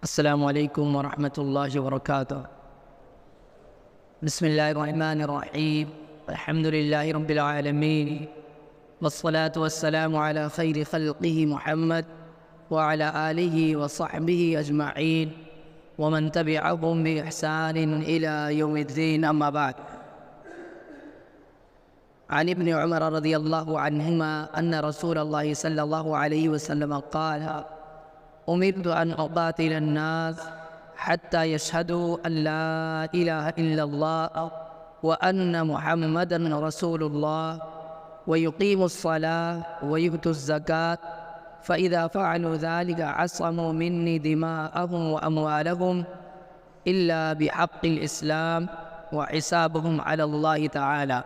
السلام علیکم ورحمۃ اللہ وبرکاتہ۔ بسم اللہ الرحمن الرحیم، الحمد للہ رب العالمین، والصلاة والسلام علی خیر خلقہ محمد وعلی آلہ وصحبہ اجمعین ومن تبعهم بإحسان إلى يوم الدین، اما بعد۔ عن ابن عمر رضی اللہ عنہما ان رسول اللہ صلی اللہ علیہ وسلم قال: امرت ان اقاتل الناس حتى يشهدوا ان لا اله الا الله وان محمدا رسول الله ويقيموا الصلاة ويؤتوا الزكاة فاذا فعلوا ذلك عصموا مني دماءهم واموالهم الا بحق الاسلام وحسابهم على الله تعالى۔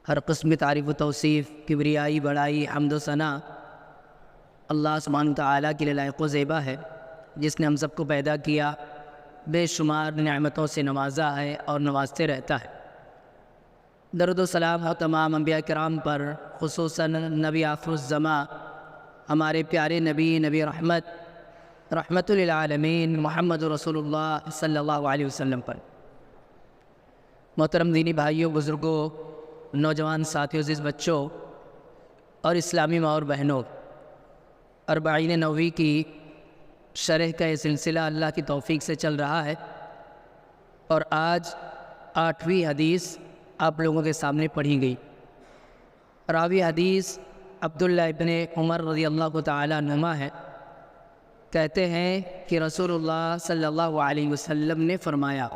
ہر قسم کی تعریف و توصیف، کبریائی، بڑائی، حمد و ثنا اللہ سبحانہ تعالیٰ کے لیے لائق و زیبا ہے، جس نے ہم سب کو پیدا کیا، بے شمار نعمتوں سے نوازا ہے اور نوازتے رہتا ہے۔ درود و سلام ہو تمام انبیاء کرام پر، خصوصاً نبی آخر الزماں، ہمارے پیارے نبی رحمت للعالمین محمد رسول اللہ صلی اللہ علیہ وسلم پر۔ محترم دینی بھائیوں، بزرگوں، نوجوان ساتھیوں، عزیز بچوں اور اسلامی ماں اور بہنوں، اربعین نووی کی شرح کا یہ سلسلہ اللہ کی توفیق سے چل رہا ہے، اور آج 8ویں حدیث آپ لوگوں کے سامنے پڑھی گئی۔ راوی حدیث عبداللہ ابن عمر رضی اللہ تعالیٰ عنہما ہے۔ کہتے ہیں کہ رسول اللہ صلی اللہ علیہ وسلم نے فرمایا،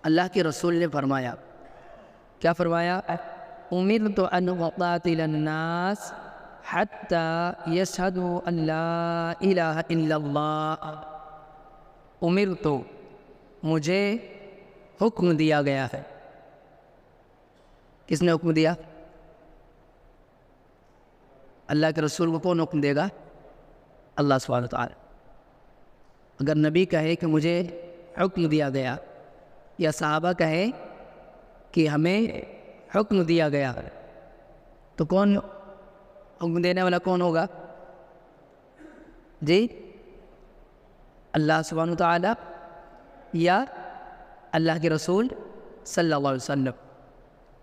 اللہ کے رسول نے فرمایا، کیا فرمایا؟ امرت ان اقاتل الناس حتی یشہدوا ان لا الہ الا اللہ۔ امرت، مجھے حکم دیا گیا ہے۔ کس نے حکم دیا؟ اللہ کے رسول کو کون حکم دے گا؟ اللہ سبحانہ وتعالی۔ اگر نبی کہے کہ مجھے حکم دیا گیا، یا صحابہ کہے کہ ہمیں حکم دیا گیا، تو کون حکم دینے والا کون ہوگا؟ جی، اللہ سبحانہ وتعالی یا اللہ کے رسول صلی اللہ علیہ وسلم۔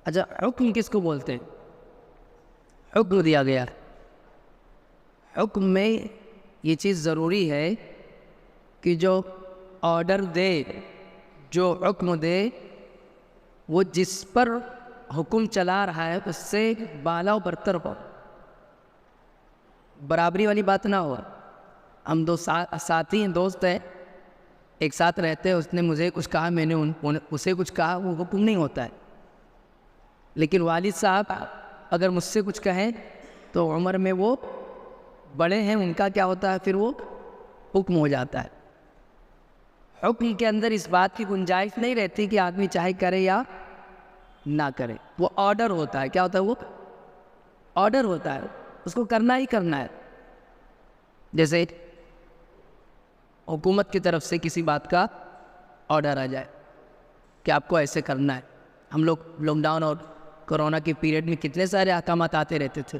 اچھا، حکم کس کو بولتے ہیں؟ حکم دیا گیا۔ حکم میں یہ چیز ضروری ہے کہ جو آرڈر دے، جو حکم دے، وہ جس پر حکم چلا رہا ہے اس سے بالا و برتر ہو، برابری والی بات نہ ہو۔ ہم دو ساتھی ہیں، دوست ہیں، ایک ساتھ رہتے ہیں، اس نے مجھے کچھ کہا، میں نے اسے کچھ کہا، وہ حکم نہیں ہوتا ہے۔ لیکن والد صاحب اگر مجھ سے کچھ کہیں تو عمر میں وہ بڑے ہیں، ان کا کیا ہوتا ہے؟ پھر وہ حکم ہو جاتا ہے۔ حکم کے اندر اس بات کی گنجائش نہیں رہتی کہ آدمی چاہے کرے یا نہ کرے، وہ آرڈر ہوتا ہے۔ کیا ہوتا ہے؟ وہ آرڈر ہوتا ہے، اس کو کرنا ہی کرنا ہے۔ جیسے حکومت کی طرف سے کسی بات کا آرڈر آ جائے کہ آپ کو ایسے کرنا ہے۔ ہم لوگ لاک ڈاؤن اور کرونا کے پیریڈ میں کتنے سارے احکامات آتے رہتے تھے،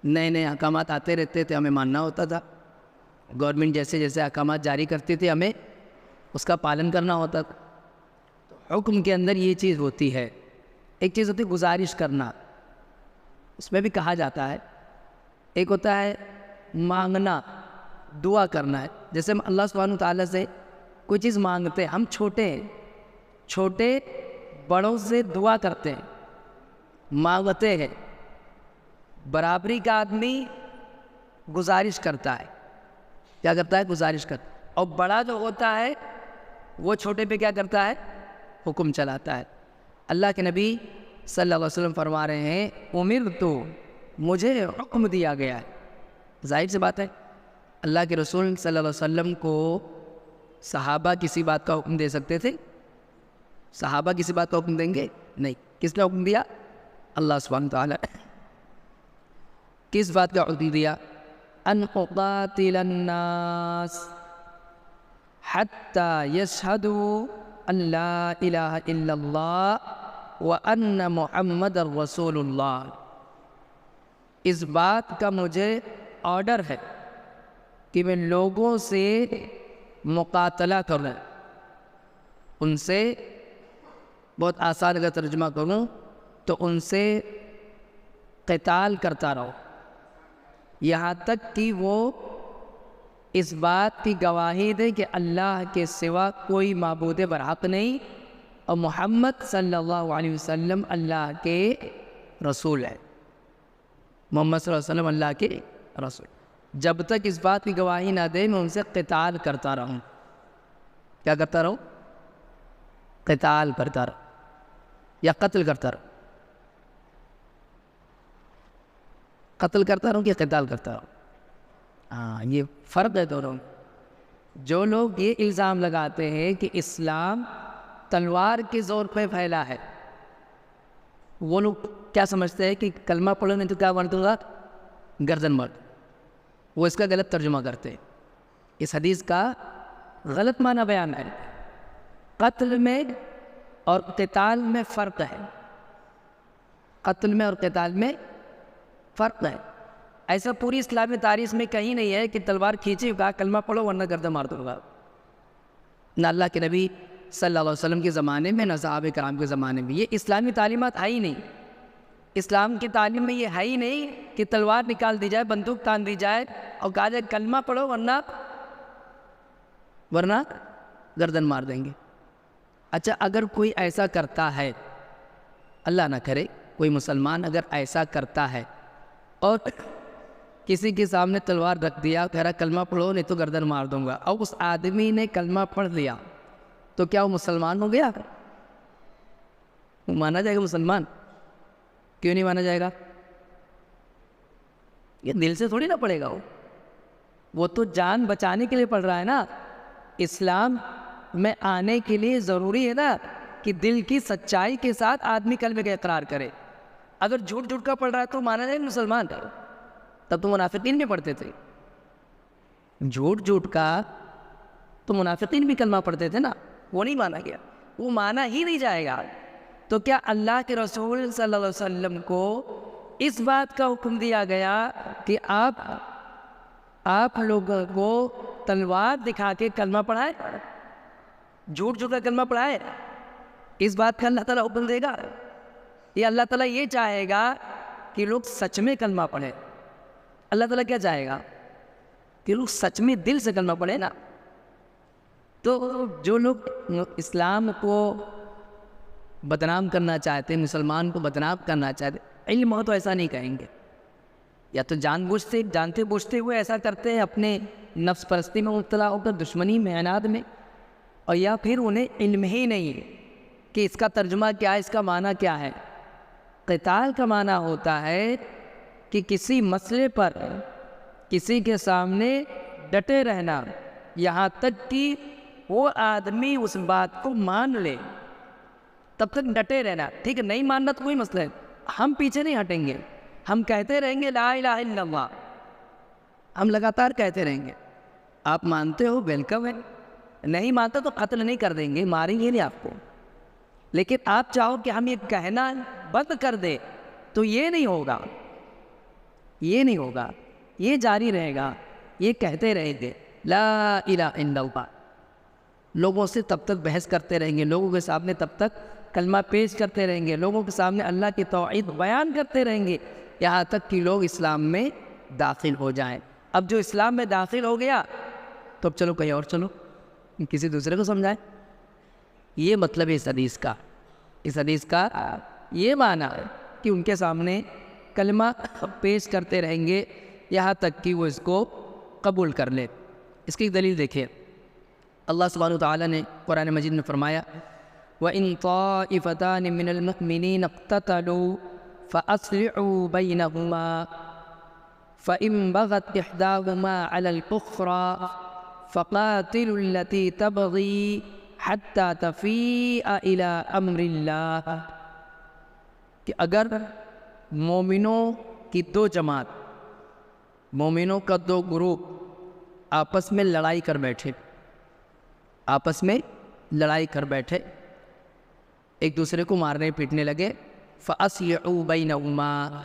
نئے نئے احکامات آتے رہتے تھے، ہمیں ماننا ہوتا تھا۔ گورنمنٹ جیسے جیسے احکامات جاری کرتی تھی، ہمیں اس کا پالن کرنا ہوتا تھا۔ تو حکم کے اندر یہ چیز ہوتی ہے۔ ایک چیز ہوتی ہے گزارش کرنا، اس میں بھی کہا جاتا ہے۔ ایک ہوتا ہے مانگنا، دعا کرنا ہے۔ جیسے ہم اللہ سبحانہ تعالیٰ سے کوئی چیز مانگتے ہیں، ہم چھوٹے ہیں، چھوٹے بڑوں سے دعا کرتے ہیں، مانگتے ہیں۔ برابری کا آدمی گزارش کرتا ہے۔ کیا کرتا ہے؟ گزارش کرتا ہے۔ اور بڑا جو ہوتا ہے وہ چھوٹے پہ کیا کرتا ہے؟ حکم چلاتا ہے۔ اللہ کے نبی صلی اللہ علیہ وسلم فرما رہے ہیں، امرتو، مجھے حکم دیا گیا ہے۔ ظاہر سی بات ہے، اللہ کے رسول صلی اللہ علیہ وسلم کو صحابہ کسی بات کا حکم دے سکتے تھے؟ صحابہ کسی بات کا حکم دیں گے؟ نہیں۔ کس نے حکم دیا؟ اللہ سبحانہ تعالیٰ۔ کس بات کا حکم دیا؟ ان اقاتل الناس، حتی یشہدوا ان لا الہ الا اللہ وان محمد رسول اللہ. اس بات کا مجھے آرڈر ہے کہ میں لوگوں سے مقاتلہ کروں. ان سے بہت آسان اگر ترجمہ کروں تو ان سے قتال کرتا رہو یہاں تک کہ وہ اس بات کی گواہی دے کہ اللہ کے سوا کوئی معبود برحق نہیں اور محمد صلی اللہ علیہ وسلم اللہ کے رسول ہے. محمد صلی اللہ علیہ وسلم اللہ کے رسول. جب تک اس بات کی گواہی نہ دے میں ان سے قتال کرتا رہوں. کیا کرتا رہوں؟ قتال کرتا رہوں یا قتل کرتا رہوں. قتل کرتا رہوں کہ قتال کرتا رہوں. ہاں، یہ فرق ہے دونوں. جو لوگ یہ الزام لگاتے ہیں کہ اسلام تلوار کے زور پہ پھیلا ہے، وہ لوگ کیا سمجھتے ہیں کہ کلمہ پڑھو نہیں تو کیا مر دوں گا؟ گردن مر. وہ اس کا غلط ترجمہ کرتے ہیں. اس حدیث کا غلط معنی بیان ہے. قتل میں اور قتال میں فرق ہے. قتل میں اور قتال میں فرق ہے. ایسا پوری اسلامی تاریخ میں کہیں نہیں ہے کہ تلوار کھینچی کہا کلمہ پڑھو ورنہ گردن مار دوں گا. نہ اللہ کے نبی صلی اللہ علیہ وسلم کے زمانے میں نہ صحابہ کرام کے زمانے میں. یہ اسلامی تعلیمات ہے ہی نہیں. اسلام کی تعلیم میں یہ ہے ہی نہیں کہ تلوار نکال دی جائے، بندوق تان دی جائے اور کہا جائے کلمہ پڑھو ورنہ گردن مار دیں گے. اچھا، اگر کوئی ایسا کرتا ہے، اللہ نہ کرے کوئی مسلمان اگر ایسا کرتا ہے اور کسی کے سامنے تلوار رکھ دیا، کہہ رہا کلمہ پڑھو نہیں تو گردن مار دوں گا، اور اس آدمی نے کلمہ پڑھ لیا تو کیا وہ مسلمان ہو گیا؟ وہ مانا جائے گا مسلمان؟ کیوں نہیں مانا جائے گا؟ یہ دل سے تھوڑی نہ پڑھے گا. وہ تو جان بچانے کے لیے پڑھ رہا ہے نا. اسلام میں آنے کے لیے ضروری ہے نا کہ دل کی سچائی کے ساتھ آدمی کلمے کا اقرار کرے. اگر جھوٹ کا پڑھ رہا ہے تو مانا جائے مسلمان. تب تو منافقین بھی پڑھتے تھے. جھوٹ کا تو منافقین بھی کلمہ پڑھتے تھے نا. وہ نہیں مانا گیا، وہ مانا ہی نہیں جائے گا. تو کیا اللہ کے رسول صلی اللہ علیہ وسلم کو اس بات کا حکم دیا گیا کہ آپ لوگوں کو تلوار دکھا کے کلمہ پڑھائے، جھوٹ کا کلمہ پڑھائے؟ اس بات کا اللہ تعالیٰ حکم دے گا؟ یہ اللہ تعالیٰ یہ چاہے گا کہ لوگ سچ میں کلمہ پڑھیں. اللہ تعالیٰ کیا چاہے گا؟ کہ لوگ سچ میں دل سے کلمہ پڑھیں نا. تو جو لوگ اسلام کو بدنام کرنا چاہتے ہیں، مسلمان کو بدنام کرنا چاہتے ہیں، علم ہو تو ایسا نہیں کہیں گے. یا تو جانتے بوجھتے ہوئے ایسا کرتے ہیں، اپنے نفس پرستی میں مبتلا ہو کر، دشمنی میں، عناد میں، اور یا پھر انہیں علم ہی نہیں کہ اس کا ترجمہ کیا ہے، اس کا معنی کیا ہے. قتال کا معنی ہوتا ہے کہ کسی مسئلے پر کسی کے سامنے ڈٹے رہنا یہاں تک کہ وہ آدمی اس بات کو مان لے، تب تک ڈٹے رہنا. ٹھیک ہے، نہیں ماننا تو کوئی مسئلہ ہے، ہم پیچھے نہیں ہٹیں گے، ہم کہتے رہیں گے لا الہ الا اللہ، ہم لگاتار کہتے رہیں گے. آپ مانتے ہو ویلکم ہے، نہیں مانتا تو قتل نہیں کر دیں گے، ماریں گے نہیں آپ کو. لیکن آپ چاہو کہ ہم یہ کہنا بند کر دیں تو یہ نہیں ہوگا، یہ جاری رہے گا، یہ کہتے رہیں گے لا الہ الا اللہ. لوگوں سے تب تک بحث کرتے رہیں گے، لوگوں کے سامنے تب تک کلمہ پیش کرتے رہیں گے، لوگوں کے سامنے اللہ کی توحید بیان کرتے رہیں گے، یہاں تک کہ لوگ اسلام میں داخل ہو جائیں. اب جو اسلام میں داخل ہو گیا تو اب چلو کہیں اور چلو، کسی دوسرے کو سمجھائیں. یہ مطلب ہے اس حدیث کا یہ معنی ہے کہ ان کے سامنے کلمہ پیش کرتے رہیں گے یہاں تک کہ وہ اس کو قبول کر لے. اس کی دلیل دیکھیں، اللہ سبحانہ وتعالی نے قرآن مجید میں فرمایا وَإِن طَائِفَتَانِ مِنَ الْمُؤْمِنِينَ اقْتَتَلُوا فَأَصْلِحُوا بَيْنَهُمَا فَإِن بَغَتْ إِحْدَاهُمَا عَلَى الْأُخْرَى فَقَاتِلُوا الَّتِي تَبْغِي حَتَّى تَفِيءَ إِلَىٰ أَمْرِ اللَّهِ. کہ اگر مومنوں کی دو جماعت، مومنوں کا دو گروپ آپس میں لڑائی کر بیٹھے، آپس میں لڑائی کر بیٹھے، ایک دوسرے کو مارنے پیٹنے لگے. فَأَصْلِحُوا بَيْنَهُمَا.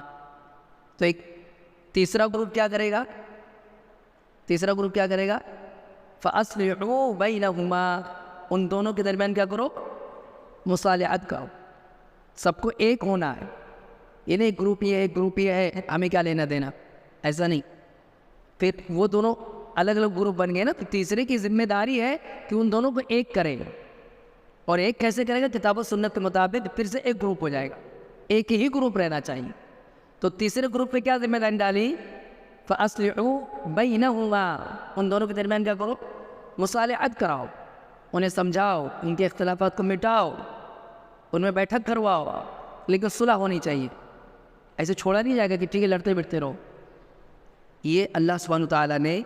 تو ایک تیسرا گروپ کیا کرے گا؟ فَأَصْلِحُوا بَيْنَهُمَا. ان دونوں کے درمیان کیا کرو؟ مصالحت کرو. سب کو ایک ہونا ہے. یہ نہیں ایک گروپ یہ ہے ہمیں کیا لینا دینا، ایسا نہیں. پھر وہ دونوں الگ الگ گروپ بن گئے نا، تو تیسرے کی ذمہ داری ہے کہ ان دونوں کو ایک کرے گا. اور ایک کیسے کرے گا؟ کتاب و سنت کے مطابق پھر سے ایک گروپ ہو جائے گا، ایک ہی گروپ رہنا چاہیے. تو تیسرے گروپ پہ کیا ذمہ داری ڈالی؟ فَأَصْلِحُوا بَيْنَهُمَا. ان دونوں کے درمیان کیا کرو؟ مصالحت کراؤ، انہیں سمجھاؤ، ان کے اختلافات کو مٹاؤ، ان میں بیٹھک کرواؤ، لیکن صلح ہونی چاہیے. ایسے چھوڑا نہیں جائے گا کہ ٹھیک ہے لڑتے بڑھتے رہو. یہ اللہ سبحانہ وتعالیٰ نے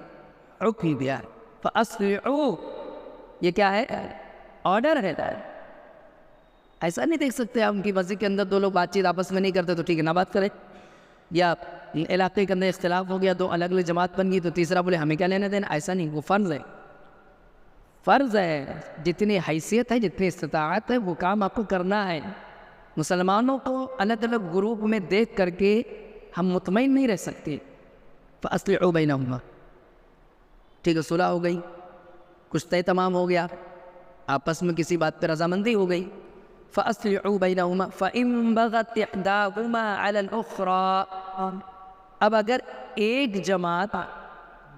حکم دیا ہے. فَأَصْلِحُوا. یہ کیا ہے؟ آرڈر ہے. ایسا نہیں دیکھ سکتے ہم کہ مسجد کے اندر دو لوگ بات چیت آپس میں نہیں کرتے تو ٹھیک ہے نہ بات کریں، یا علاقے کے اندر اختلاف ہو گیا، دو الگ الگ جماعت بن گئی تو تیسرا بولے ہمیں کیا لینا دینا. ایسا نہیں، وہ فرض ہے. جتنی حیثیت ہے، جتنی استطاعت ہے، وہ کام آپ کو کرنا ہے. مسلمانوں کو الگ الگ گروپ میں دیکھ کر کے ہم مطمئن نہیں رہ سکتے. فَأَصْلِحُوا بَيْنَهُمَا. ٹھیک ہے، صلح ہو گئی، کچھ طے تمام ہو گیا، آپس میں کسی بات پہ رضامندی ہو گئی. فَأَصْلِحُوا بَيْنَهُمَا فَإِن بَغَتْ إِحْدَاهُمَا عَلَى الْأُخْرَى. اب اگر ایک جماعت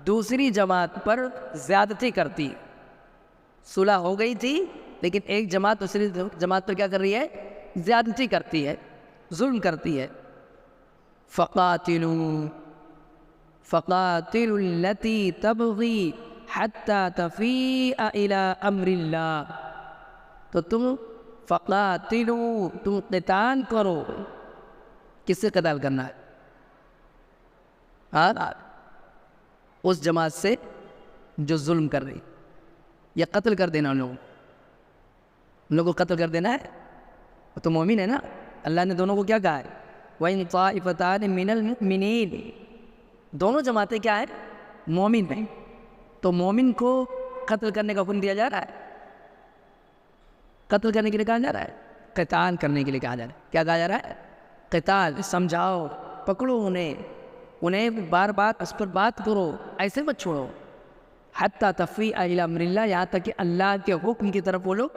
دوسری جماعت پر زیادتی کرتی، صلح ہو گئی تھی لیکن ایک جماعت دوسری جماعت پر کیا کر رہی ہے؟ زیادتی کرتی ہے، ظلم کرتی ہے. فَقَاتِلُوا الَّتِي تَبْغِي حَتَّى تَفِيءَ إِلَىٰ أَمْرِ اللَّهِ. تو تم فَقَاتِلُوا، تم قتال کرو. کس سے قتال کرنا ہے؟ اس جماعت سے جو ظلم کر رہی، یا قتل کر دینا. ان لوگوں کو قتل کر دینا ہے. وہ تو مومن ہے نا. اللہ نے دونوں کو کیا کہا ہے؟ وَإِن طَائِفَتَانِ مِنَ الْمُؤْمِنِينَ. دونوں جماعتیں کیا ہیں؟ مومن ہیں. تو مومن کو قتل کرنے کا حکم دیا جا رہا ہے. قتل کرنے کے لیے کہا جا رہا ہے، قتال کرنے کے لیے کہا جا رہا ہے. کیا کہا جا رہا ہے؟ قتال. سمجھاؤ، پکڑو انہیں بار بار اس پر بات کرو، ایسے مت چھوڑو. حتیٰ تفیء الی امر اللہ، یہاں تک کہ اللہ کے حکم کی طرف وہ لوگ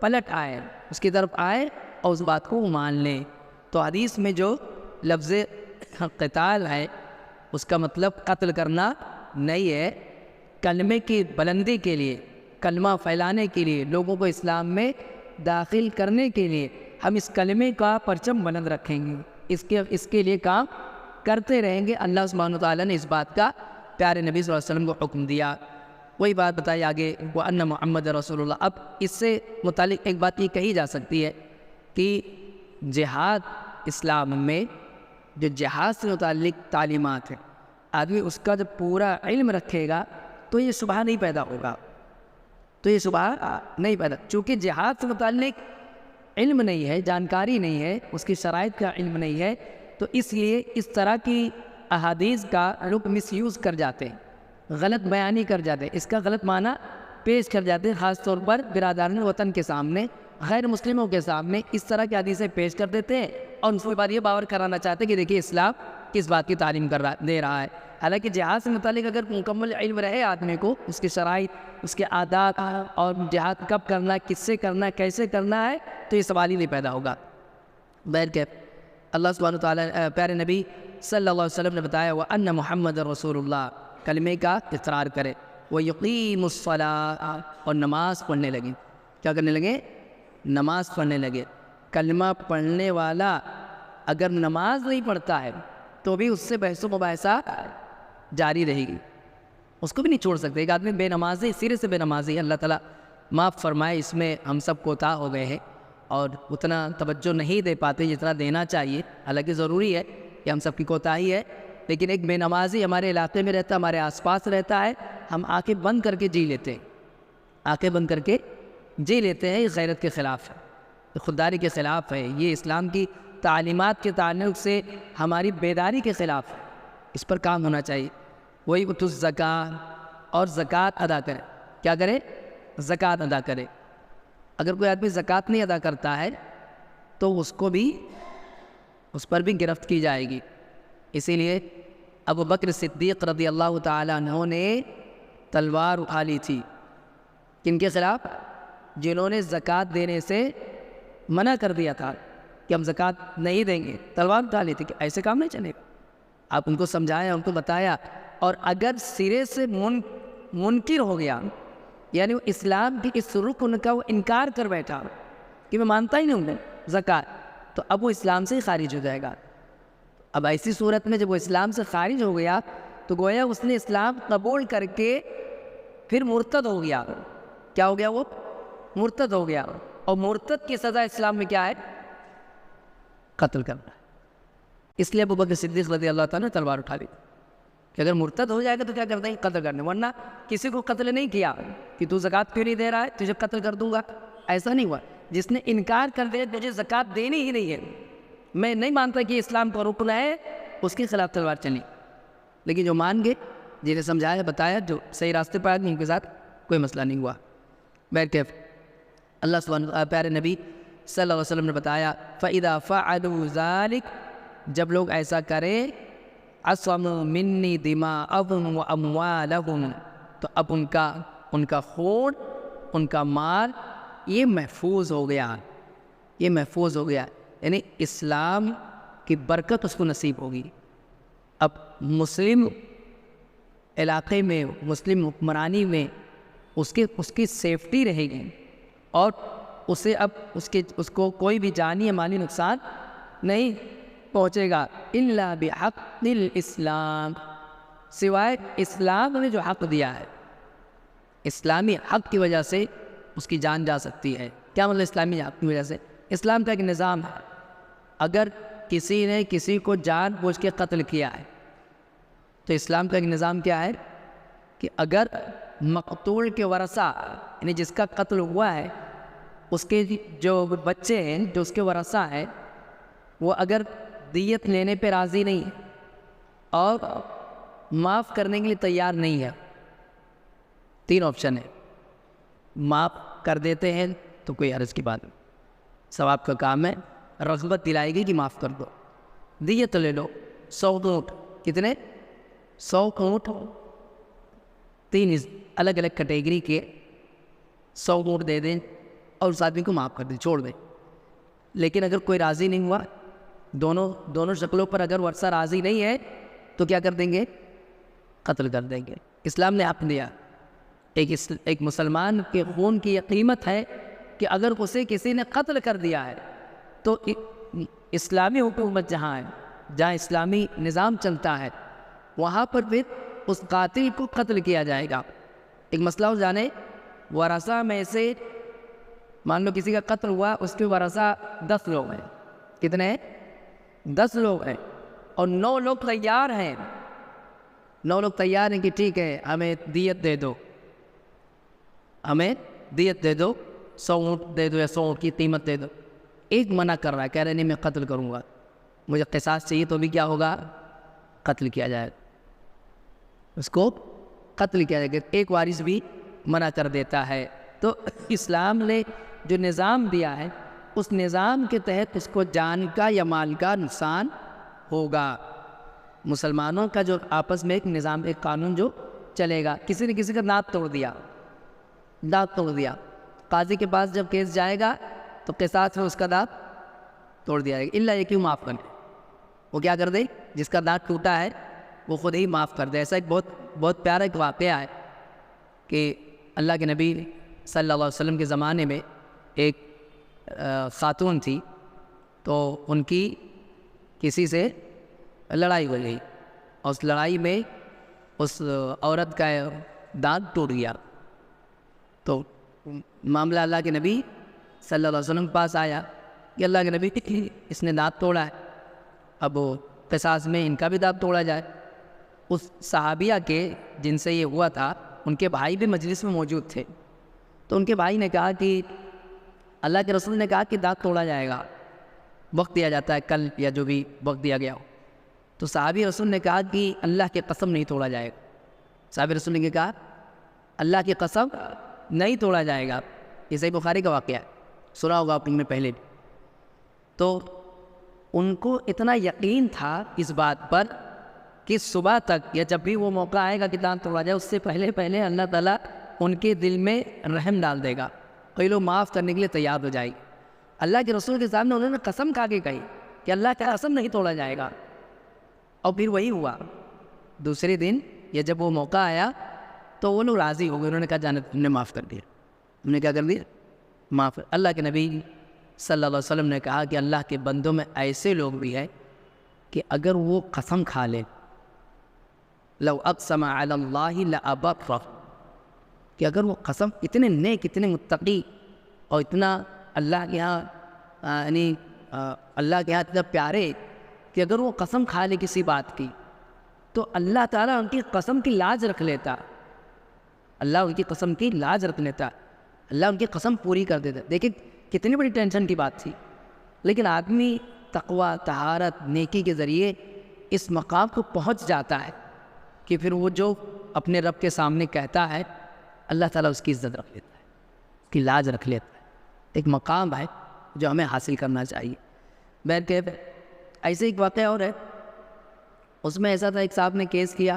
پلٹ آئے، اس کی طرف آئے اور اس بات کو مان لیں. تو حدیث میں جو لفظ قتال ہے اس کا مطلب قتل کرنا نہیں ہے. کلمے کی بلندی کے لیے، کلمہ پھیلانے کے لیے، لوگوں کو اسلام میں داخل کرنے کے لیے ہم اس کلمے کا پرچم بلند رکھیں گے، اس کے لیے کام کرتے رہیں گے. اللہ سبحانہ وتعالیٰ نے اس بات کا پیارے نبی صلی اللہ علیہ وسلم کو حکم دیا. وہی بات بتائی آگے، وَأَنَّ مُحَمَّدَ رَسُولُ اللَّهِ. اب اس سے متعلق ایک بات یہ کہی جا سکتی ہے کہ جہاد اسلام میں جو جہاد سے متعلق تعلیمات ہیں، آدمی اس کا جب پورا علم رکھے گا تو یہ شبہ نہیں پیدا ہوگا. چونکہ جہاد سے متعلق علم نہیں ہے، جانکاری نہیں ہے، اس کی شرائط کا علم نہیں ہے، تو اس لیے اس طرح کی احادیث کا لوگ مس یوز کر جاتے ہیں، غلط بیانی کر جاتے ہیں، اس کا غلط معنی پیش کر جاتے ہیں. خاص طور پر برادران وطن کے سامنے، غیر مسلموں کے سامنے اس طرح کی حدیثیں پیش کر دیتے ہیں اور ان کے بعد یہ باور کرانا چاہتے ہیں کہ دیکھیے اسلام کس بات کی تعلیم دے رہا ہے. حالانکہ جہاد سے متعلق اگر مکمل علم رہے آدمی کو، اس کی شرائط، اس کے عادات اور جہاد کب کرنا ہے، کس سے کرنا ہے، کیسے کرنا ہے، تو یہ سوال ہی نہیں پیدا ہوگا. بہرکیف اللہ سبحانہ وتعالیٰ پیارے نبی صلی اللہ علیہ وسلم نے بتایا وَأَنَّ مُحَمَّدَ رَسُولُ اللَّهِ، کلمے کا اقرار کرے. وَيُقِيمُ الصَّلَاةَ، اور نماز پڑھنے لگے. کیا کرنے لگے؟ نماز پڑھنے لگے. کلمہ پڑھنے والا اگر نماز نہیں پڑھتا ہے تو بھی اس سے بحث و مباحثہ جاری رہے گی، اس کو بھی نہیں چھوڑ سکتے. ایک آدمی بے نمازی، سرے سے بے نمازی، اللہ تعالیٰ معاف فرمائے، اس میں ہم سب کوتاہ ہو گئے ہیں اور اتنا توجہ نہیں دے پاتے جتنا دینا چاہیے. حالانکہ ضروری ہے کہ ہم سب کی کوتاہی ہے، لیکن ایک بے نمازی ہمارے علاقے میں رہتا ہے، ہمارے آس پاس رہتا ہے، ہم آنکھیں بند کر کے جی لیتے ہیں، آنکھیں بند کر کے جی لیتے ہیں. یہ غیرت کے خلاف ہے، یہ خودداری کے خلاف ہے، یہ اسلام کی تعلیمات کے تعلق سے ہماری بیداری کے خلاف ہے. اس پر کام ہونا چاہیے. وہی الزکاۃ، اور زکوٰۃ ادا کرے. کیا کرے؟ زکوٰۃ ادا کرے. اگر کوئی آدمی زکوٰۃ نہیں ادا کرتا ہے تو اس پر بھی گرفت کی جائے گی. اسی لیے ابو بکر صدیق رضی اللہ تعالیٰ عنہ نے تلوار اٹھا لی تھی. کن کے خلاف؟ جنہوں نے زکوٰۃ دینے سے منع کر دیا تھا کہ ہم زکوٰۃ نہیں دیں گے. تلوار اٹھا لی تھی کہ ایسے کام نہیں چلے گا. آپ ان کو سمجھایا، ان کو بتایا. اور اگر سرے سے منکر ہو گیا، یعنی وہ اسلام کی اس رکن کا وہ انکار کر بیٹھا کہ میں مانتا ہی نہیں ہوں زکوٰۃ، تو اب وہ اسلام سے ہی خارج ہو جائے گا. اب ایسی صورت میں جب وہ اسلام سے خارج ہو گیا تو گویا اس نے اسلام قبول کر کے پھر مرتد ہو گیا. کیا ہو گیا؟ وہ مرتد ہو گیا. اور مرتد کی سزا اسلام میں کیا ہے؟ قتل کرنا. اس لیے ابو بکر صدیق رضی اللہ تعالیٰ نے تلوار اٹھا لی کہ اگر مرتد ہو جائے گا تو کیا کرتے ہیں؟ قتل کرنے. ورنہ کسی کو قتل نہیں کیا کہ تو زکوٰۃ کیوں نہیں دے رہا ہے، تجھے قتل کر دوں گا، ایسا نہیں ہوا. جس نے انکار کر دیا مجھے زکوٰۃ دینی ہی نہیں ہے، میں نہیں مانتا کہ اسلام کا رکن ہے، اس کے خلاف تلوار چلی. لیکن جو مان گئے، جنہیں سمجھایا بتایا، جو صحیح راستے پر آئے ان کے ساتھ کوئی مسئلہ نہیں ہوا. بیٹھے اللہ سبحانہ پیارے نبی صلی اللہ علیہ وسلم نے بتایا فَإِذَا فَعَلُوا ذَلِكَ، جب لوگ ایسا کریں، عَصَمُوا مِنِّي دِمَاءَهُمْ وَأَمْوَالَهُمْ، تو اب ان کا خون، ان کا مال یہ محفوظ ہو گیا، یہ محفوظ ہو گیا. یعنی اسلام کی برکت اس کو نصیب ہوگی. اب مسلم علاقے میں، مسلم حکمرانی میں اس کی سیفٹی رہے گی، اور اسے اب اس کو کوئی بھی جانی یا مالی نقصان نہیں پہنچے گا. الا بحق الاسلام، سوائے اسلام نے جو حق دیا ہے، اسلامی حق کی وجہ سے اس کی جان جا سکتی ہے. کیا مطلب اسلامی حق کی وجہ سے؟ اسلام کا ایک نظام ہے، اگر کسی نے کسی کو جان بوجھ کے قتل کیا ہے تو اسلام کا ایک نظام کیا ہے کہ اگر مقتول کے ورثہ، یعنی جس کا قتل ہوا ہے، اس کے جو بچے ہیں، جو اس کے ورثہ ہیں، وہ اگر دیت لینے پہ راضی نہیں ہے اور معاف کرنے کے لیے تیار نہیں ہے، 3 آپشن ہے. معاف کر دیتے ہیں تو کوئی عرض کی بات نہیں، ثواب کا کام ہے، رغبت دلائے گی کہ معاف کر دو. دیت لے لو، 100 اونٹ. کتنے؟ 100 اونٹ. 3 الگ الگ کیٹیگری کے 100 اونٹ دے دیں اور اس آدمی کو معاف کر دیں، چھوڑ دیں. لیکن اگر کوئی راضی نہیں ہوا، دونوں شکلوں پر اگر ورثہ راضی نہیں ہے تو کیا کر دیں گے؟ قتل کر دیں گے. اسلام نے حق دیا. ایک مسلمان کے خون کی یہ قیمت ہے کہ اگر اسے کسی نے قتل کر دیا ہے تو اسلامی حکومت جہاں ہے، جہاں اسلامی نظام چلتا ہے، وہاں پر پھر اس قاتل کو قتل کیا جائے گا. ایک مسئلہ ہو جانے، ورثہ میں سے مان لو کسی کا قتل ہوا، اس کے ورثہ 10 لوگ ہیں. کتنے ہیں؟ 10 لوگ ہیں، اور 9 لوگ تیار ہیں. 9 لوگ تیار ہیں کہ ٹھیک ہے ہمیں دیت دے دو، ہمیں دیت دے دو، 100 اونٹ دے دو یا 100 اونٹ کی قیمت دے دو. ایک منع کر رہا ہے، کہہ رہے نہیں میں قتل کروں گا، مجھے قصاص چاہیے، تو بھی کیا ہوگا؟ قتل کیا جائے گا، اس کو قتل کیا جائے گا. ایک وارث بھی منع کر دیتا ہے. تو اسلام نے جو نظام دیا ہے، اس نظام کے تحت اس کو جان کا یا مال کا نقصان ہوگا. مسلمانوں کا جو آپس میں ایک نظام، ایک قانون جو چلے گا. کسی نے کسی کا دانت توڑ دیا، قاضی کے پاس جب کیس جائے گا تو قصاص میں اس کا دانت توڑ دیا جائے گا، الا یہ کیوں معاف کرنے، وہ کیا کر دے؟ جس کا دانت ٹوٹا ہے وہ خود ہی معاف کر دے. ایسا ایک بہت پیارا ایک واقعہ ہے کہ اللہ کے نبی صلی اللہ علیہ وسلم کے زمانے میں ایک خاتون تھی، تو ان کی کسی سے لڑائی ہو گئی، اور اس لڑائی میں اس عورت کا دانت ٹوٹ گیا. تو معاملہ اللہ کے نبی صلی اللہ علیہ وسلم کے پاس آیا کہ اللہ کے نبی اس نے دانت توڑا ہے، اب قصاص میں ان کا بھی دانت توڑا جائے. اس صحابیہ کے جن سے یہ ہوا تھا، ان کے بھائی بھی مجلس میں موجود تھے. تو ان کے بھائی نے کہا کہ اللہ کے رسول نے کہا کہ دانت توڑا جائے گا، وقت دیا جاتا ہے کل یا جو بھی وقت دیا گیا ہو. تو صحابی رسول نے کہا کہ اللہ کی قسم نہیں توڑا جائے گا. صحابی رسول نے کہا اللہ کی قسم نہیں توڑا جائے گا. یہ صحیح بخاری کا واقعہ ہے, سنا ہوگا آپ نے پہلے. تو ان کو اتنا یقین تھا اس بات پر کہ صبح تک یا جب بھی وہ موقع آئے گا کہ دانت توڑا جائے, اس سے پہلے اللہ تعالیٰ ان کے دل میں رحم ڈال دے گا. کئی لوگ معاف کرنے کے لیے تیار ہو جائے گی. اللہ کے رسول کے سامنے انہوں نے قسم کھا کے کہی کہ اللہ کا قسم نہیں توڑا جائے گا. اور پھر وہی ہوا. دوسرے دن یا جب وہ موقع آیا تو وہ لوگ راضی ہو گئے. انہوں نے کہا جانے ہم نے معاف کر دیا. ہم نے کیا کر دیا؟ معاف. اللہ کے نبی صلی اللہ علیہ وسلم نے کہا کہ اللہ کے بندوں میں ایسے لوگ بھی ہیں کہ اگر وہ قسم کھا لے, لو اقسم علی اللہ لابرہ, کہ اگر وہ قسم, اتنے نیک, اتنے متقی اور اتنا اللہ کے یہاں یعنی اللہ کے یہاں اتنا پیارے کہ اگر وہ قسم کھا لے کسی بات کی تو اللہ تعالیٰ ان کی قسم کی لاج رکھ لیتا. اللہ ان کی قسم کی لاج رکھ لیتا. اللہ ان کی قسم پوری کر دیتا. دیکھیں کتنی بڑی ٹینشن کی بات تھی. لیکن آدمی تقویٰ, طہارت, نیکی کے ذریعے اس مقام کو پہنچ جاتا ہے کہ پھر وہ جو اپنے رب کے سامنے کہتا ہے اللہ تعالیٰ اس کی عزت رکھ لیتا ہے, اس کی لاج رکھ لیتا ہے. ایک مقام ہے جو ہمیں حاصل کرنا چاہیے. بہرکیف ایسے ایک واقعہ اور ہے, اس میں ایسا تھا ایک صاحب نے کیس کیا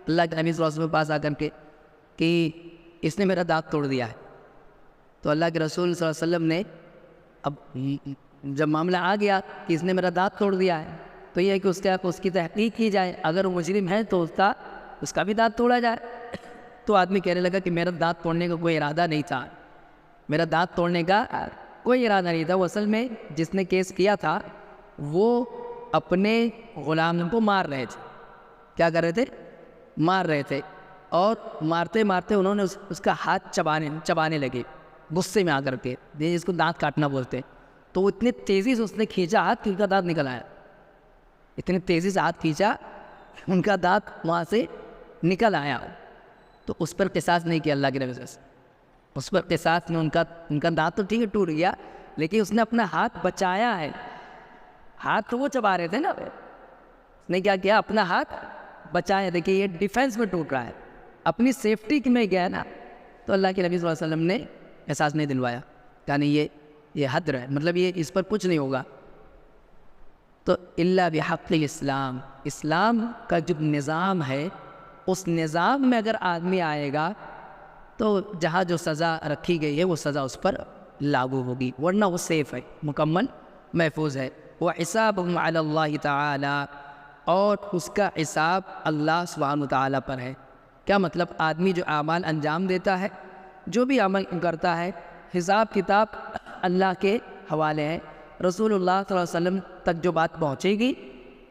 اللہ کے نبی صلی اللہ علیہ وسلم کے پاس آ کر کے کہ اس نے میرا دانت توڑ دیا ہے. تو اللہ کے رسول صلی اللہ علیہ وسلم نے, اب جب معاملہ آ گیا کہ اس نے میرا دانت توڑ دیا ہے تو یہ ہے کہ اس کی تحقیق کی جائے, اگر وہ مجرم ہے تو اس کا بھی دانت توڑا جائے. تو آدمی کہنے لگا کہ میرا دانت توڑنے کا کوئی ارادہ نہیں تھا, میرا دانت توڑنے کا کوئی ارادہ نہیں تھا. وہ اصل میں جس نے کیس کیا تھا وہ اپنے غلام کو مار رہے تھے. کیا کر رہے تھے؟ مار رہے تھے. اور مارتے مارتے انہوں نے اس کا ہاتھ چبانے لگے غصے میں آ کر کے, جس کو دانت کاٹنا بولتے. تو وہ اتنی تیزی سے اس نے کھینچا ہاتھ کہ ان کا دانت نکل آیا. اتنی تیزی سے ہاتھ کھینچا ان کا دانت وہاں سے نکل آیا. تو اس پر قصاص نہیں کیا اللہ کے نبی سے. اس پر قصاص میں ان کا دانت تو ٹھیک ہے ٹوٹ گیا, لیکن اس نے اپنا ہاتھ بچایا ہے. ہاتھ تو وہ چبا رہے تھے نا, اس نے کیا کیا؟ اپنا ہاتھ بچایا. دیکھیے یہ ڈیفینس میں ٹوٹ رہا ہے, اپنی سیفٹی میں گیا نا. تو اللہ کے نبی صلی اللہ علیہ وسلم نے احساس نہیں دلوایا, کہا نہیں یہ حد ہے, مطلب یہ اس پر کچھ نہیں ہوگا. تو الا بحق الاسلام, اسلام کا جو نظام ہے اس نظام میں اگر آدمی آئے گا تو جہاں جو سزا رکھی گئی ہے وہ سزا اس پر لاگو ہوگی, ورنہ وہ سیف ہے, مکمل محفوظ ہے. وَحِسَابُهُمْ عَلَى اللَّهِ تَعَالَى, اور اس کا حساب اللہ سبحانہ وتعالیٰ پر ہے. کیا مطلب؟ آدمی جو اعمال انجام دیتا ہے, جو بھی عمل کرتا ہے, حساب کتاب اللہ کے حوالے ہے. رسول اللہ صلی اللہ علیہ وسلم تک جو بات پہنچے گی,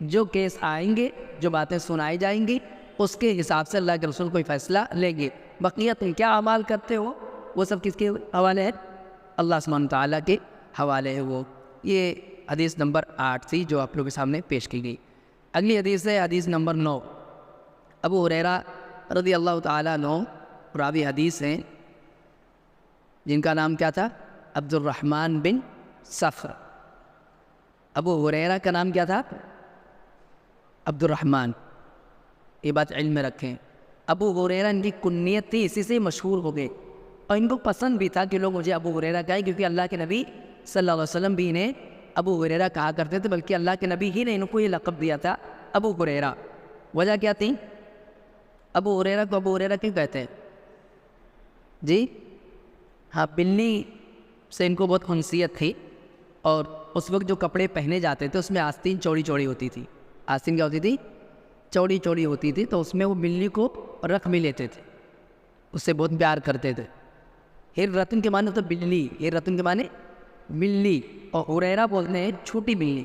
جو کیس آئیں گے, جو باتیں سنائی جائیں گی, اس کے حساب سے اللہ کے رسول کوئی فیصلہ لیں گے. بقیہ تم کیا اعمال کرتے ہو وہ سب کس کے حوالے ہے؟ اللہ سبحانہ وتعالیٰ کے حوالے ہے وہ. یہ حدیث نمبر 8 تھی جو آپ لوگوں کے سامنے پیش کی گئی. اگلی حدیث ہے حدیث نمبر 9. ابو ہریرہ رضی اللہ تعالیٰ عنہ راوی حدیث ہیں جن کا نام کیا تھا؟ عبد الرحمن بن صخر. ابو ہریرہ کا نام کیا تھا؟ عبد الرحمن. یہ بات علم میں رکھیں. ابو ہریرہ ان کی کنیت تھی, اسی سے مشہور ہو گئے, اور ان کو پسند بھی تھا کہ لوگ مجھے ابو ہریرہ کہیں, کیونکہ اللہ کے نبی صلی اللہ علیہ وسلم بھی انہیں ابو ہریرہ کہا کرتے تھے, بلکہ اللہ کے نبی ہی نے ان کو یہ لقب دیا تھا ابو ہریرہ. وجہ کیا تھی؟ ابو ہریرہ کو ابو ہریرہ کیوں کہتے ہیں؟ جی ہاں, بلی سے ان کو بہت خنصیت تھی, اور اس وقت جو کپڑے پہنے جاتے تھے اس میں آستین چوڑی چوڑی ہوتی تھی. آستین کیا ہوتی تھی؟ چوڑی چوڑی ہوتی تھی. تو اس میں وہ بلی کو رکھ بھی لیتے تھے, اس سے بہت پیار کرتے تھے. ہیر رتن کے معنی ہوتا بلی, ہیر رتن کے معنی بلی, اور ہریرہ بولتے ہیں چھوٹی بلی,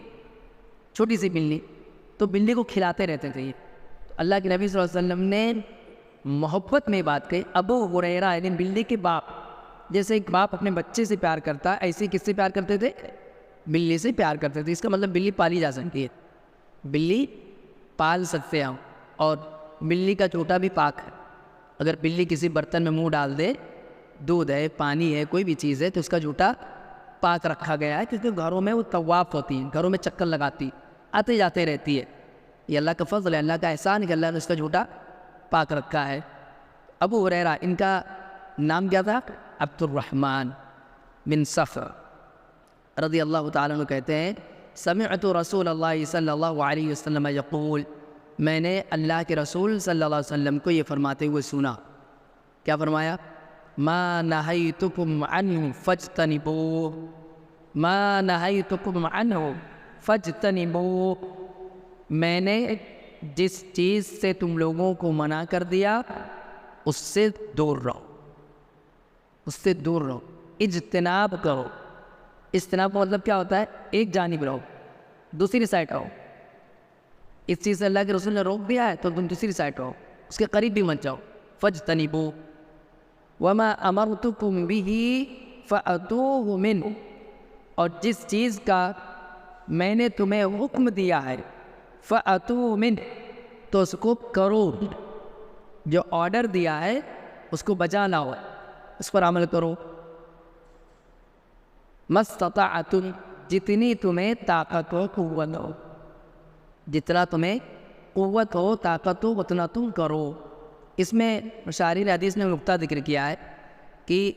چھوٹی سی بلی. تو بلی کو کھلاتے رہتے تھے یہ. اللہ کے نبی صلی اللہ علیہ وسلم نے محبت میں بات کہی. ابو ہریرہ یعنی بلی کے باپ, جیسے ایک باپ اپنے بچے سے پیار کرتا ہے, ایسے کس سے پیار کرتے تھے؟ بلی سے پیار کرتے تھے. اس کا مطلب بلی پالی جا سکتی ہے, بلی پال سکتے ہیں ہم. اور بلی کا جھوٹا بھی پاک ہے. اگر بلی کسی برتن میں منہ ڈال دے, دودھ ہے, پانی ہے, کوئی بھی چیز ہے, تو اس کا جھوٹا پاک رکھا گیا ہے, کیونکہ گھروں میں وہ طواف ہوتی ہیں, گھروں میں چکر لگاتی, آتے جاتے رہتی ہے. یہ اللہ کا فضل ہے, اللہ کا احسان ہے کہ اللہ نے اس کا جھوٹا پاک رکھا ہے. ابو ہریرہ ان کا نام کیا تھا؟ عبد الرحمن بن صخر رضی اللہ تعالیٰ عنہ کہتے ہیں سمعت رسول اللہ صلی اللہ علیہ وسلم یقول، میں نے اللہ کے رسول صلی اللہ علیہ وسلم کو یہ فرماتے ہوئے سنا. کیا فرمایا؟ ما نہیتکم عنہ فاجتنبوہ، ما نہیتکم عنہ فاجتنبوہ، میں نے جس چیز سے تم لوگوں کو منع کر دیا اس سے دور رہو، اس سے دور رہو. اجتناب کرو. اجتناب کا مطلب کیا ہوتا ہے؟ ایک جانب رہو، دوسری سائڈ رہو. اس چیز سے اللہ کے رسول نے روک دیا ہے تو تم دوسری سائڈ رہو، اس کے قریب بھی مت جاؤ. فاجتنبوا وما امرتکم بہ فاتوہ منہ، اور جس چیز کا میں نے تمہیں حکم دیا ہے فاتوہ منہ، تو اس کو کرو. جو آرڈر دیا ہے اس کو بجا لاؤ، اس پر عمل کرو. مستطعتم، جتنی تمہیں طاقت و قوت ہو، جتنا تمہیں قوت ہو طاقت ہو اتنا تم کرو. اس میں مشارح حدیث نے نقطہ ذکر کیا ہے کہ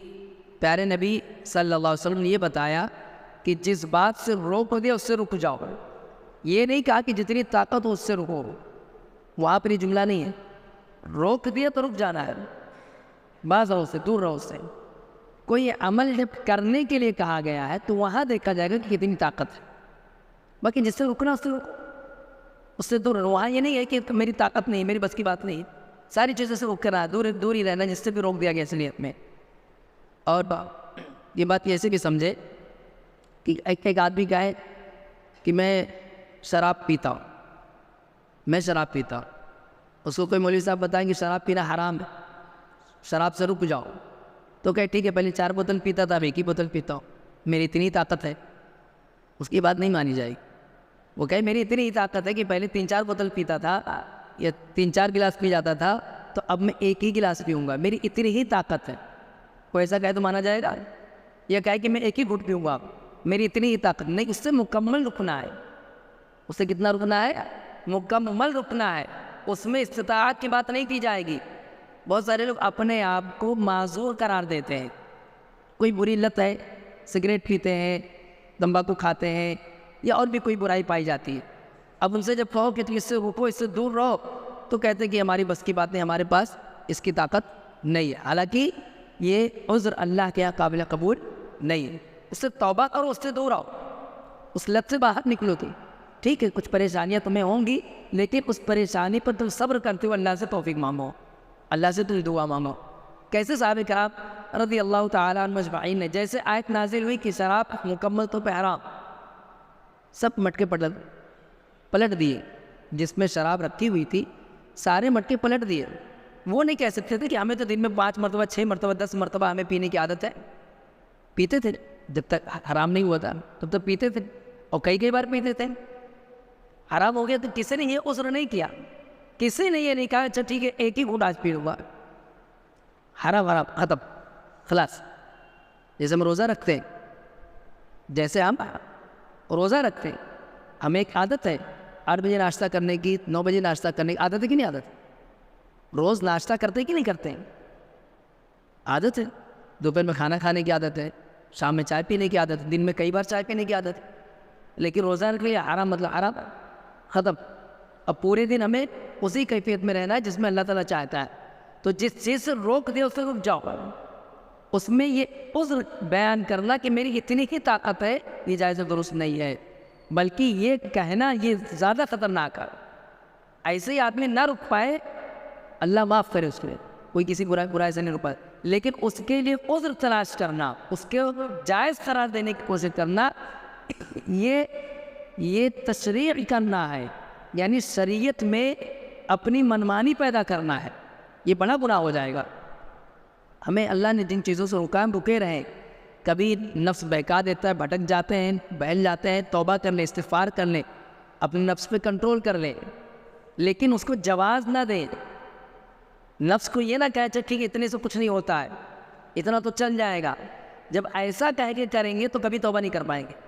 پیارے نبی صلی اللہ علیہ وسلم نے یہ بتایا کہ جس بات سے روک دیا اس سے رک جاؤ. یہ نہیں کہا کہ جتنی طاقت ہو اس سے رکو، وہاں پر یہ جملہ نہیں ہے. روک دیا تو رک جانا ہے، باز رہو، سے دور رہو. اس سے کوئی عمل جب کرنے کے لیے کہا گیا ہے تو وہاں دیکھا جائے گا کہ کتنی طاقت ہے. باقی جس سے رکنا اس سے رکو، اس سے دور رہو. وہاں یہ نہیں ہے کہ میری طاقت نہیں، میری بس کی بات نہیں، ساری چیزوں سے رک کر رہا، دور ہی رہنا جس سے بھی روک دیا گیا اصلیت میں. اور یہ بات ایسے بھی سمجھے کہ ایک آدمی کہے کہ میں شراب پیتا ہوں، میں شراب پیتا ہوں. اس کو کوئی مولوی صاحب بتائیں کہ شراب پینا حرام ہے، شراب سے رک جاؤ، تو کہے ٹھیک ہے پہلے 4 بوتل پیتا تھا اب 1 ہی بوتل پیتا ہوں، میری اتنی طاقت ہے. اس کی بات نہیں مانی جائے گی. وہ کہے میری اتنی ہی طاقت ہے کہ پہلے 3-4 بوتل پیتا تھا یا 3-4 گلاس پی جاتا تھا تو اب میں 1 ہی گلاس پیوں گا، میری اتنی ہی طاقت ہے. کوئی ایسا کہے تو مانا جائے گا؟ یا کہے کہ میں 1 ہی گھٹ پیوں گا، میری اتنی ہی طاقت نہیں. اس سے مکمل رکنا ہے. اس سے کتنا رکنا ہے؟ مکمل رکنا ہے. اس میں استطاعت کی بات نہیں کی جائے گی. بہت سارے لوگ اپنے آپ کو معذور قرار دیتے ہیں. کوئی بری لت ہے، سگریٹ پیتے ہیں، تمباکو کھاتے ہیں، یا اور بھی کوئی برائی پائی جاتی ہے. اب ان سے جب کہو کہ اس سے رکو، اس سے دور رہو، تو کہتے ہیں کہ ہماری بس کی بات نہیں، ہمارے پاس اس کی طاقت نہیں ہے. حالانکہ یہ عذر اللہ کے یہاں قابل قبول نہیں ہے. اس سے توبہ کرو، اس سے دور آؤ، اس لت سے باہر نکلو. تھی ٹھیک ہے کچھ پریشانیاں تمہیں ہوں گی، لیکن اس پریشانی پر تم صبر کرتے ہو، اللہ سے توفیق مانگو، اللہ سے تم دعا مانگو. کیسے صحابہ کرام رضی اللہ تعالیٰ عنہ اجمعین نے، جیسے آیت نازل ہوئی کہ شراب مکمل طور پہ حرام، سب مٹکے پلٹ دیے. جس میں شراب رکھی ہوئی تھی سارے مٹکے پلٹ دیے. وہ نہیں کہہ سکتے تھے کہ ہمیں تو دن میں 5 مرتبہ 6 مرتبہ 10 مرتبہ ہمیں پینے کی عادت ہے. پیتے تھے جب تک حرام نہیں ہوا تھا تب تک پیتے تھے، اور کئی بار پیتے تھے. حرام ہو گیا تو کسی نے یہ عذر نہیں کیا، کسی نے یہ نہیں کہا اچھا ٹھیک ہے 1 ہی گھونٹ آج پی لوں گا، حرام ختم خلاص. جیسے ہم روزہ رکھتے ہیں، جیسے ہم روزہ رکھتے ہیں، ہمیں ایک عادت ہے 8 بجے ناشتہ کرنے کی، 9 بجے ناشتہ کرنے کی عادت ہے کہ نہیں عادت؟ روز ناشتہ کرتے کہ نہیں کرتے ہیں؟ عادت ہے. دوپہر میں کھانا کھانے کی عادت ہے، شام میں چائے پینے کی عادت ہے، دن میں کئی بار چائے پینے کی عادت ہے. لیکن روزہ رکھ لیا حرام مطلب حرام ختم. اب پورے دن ہمیں اسی کیفیت میں رہنا ہے جس میں اللہ تعالیٰ چاہتا ہے. تو جس چیز سے روک دے اس سے رک جاؤ. اس میں یہ عذر بیان کرنا کہ میری اتنی ہی طاقت ہے، یہ جائز درست نہیں ہے، بلکہ یہ کہنا یہ زیادہ خطرناک ہے. ایسے ہی آدمی نہ رک پائے، اللہ معاف کرے اس کے لیے، کوئی کسی برائی سے نہیں رک پائے، لیکن اس کے لیے عذر تلاش کرنا، اس کے جائز قرار دینے کی کوشش کرنا، یہ تشریع کرنا ہے. یعنی شریعت میں اپنی منمانی پیدا کرنا ہے، یہ بڑا گناہ ہو جائے گا. ہمیں اللہ نے جن چیزوں سے روکا ہم رکے رہیں. کبھی نفس بہکا دیتا ہے، بھٹک جاتے ہیں، بہل جاتے ہیں، توبہ کر لیں، استغفار کر لیں، اپنے نفس پہ کنٹرول کر لیں، لیکن اس کو جواز نہ دیں. نفس کو یہ نہ کہے اچھا ٹھیک ہے اتنے سے کچھ نہیں ہوتا ہے، اتنا تو چل جائے گا. جب ایسا کہہ کے کریں گے تو کبھی توبہ نہیں کر پائیں گے،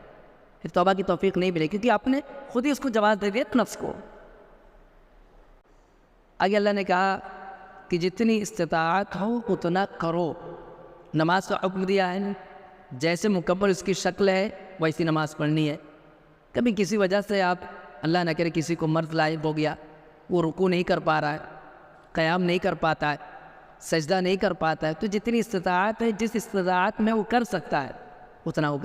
پھر توبہ کی توفیق نہیں ملے، کیونکہ آپ نے خود ہی اس کو جواز دے دیا نفس کو. آگے اللہ نے کہا کہ جتنی استطاعت ہو اتنا کرو. نماز کا حکم دیا ہے، جیسے مکمل اس کی شکل ہے ویسی نماز پڑھنی ہے. کبھی کسی وجہ سے آپ اللہ نہ کرے کسی کو مرض لاحق ہو گیا، وہ رکوع نہیں کر پا رہا ہے، قیام نہیں کر پاتا ہے، سجدہ نہیں کر پاتا ہے، تو جتنی استطاعت ہے، جس استطاعت میں وہ کر سکتا ہے اتنا وہ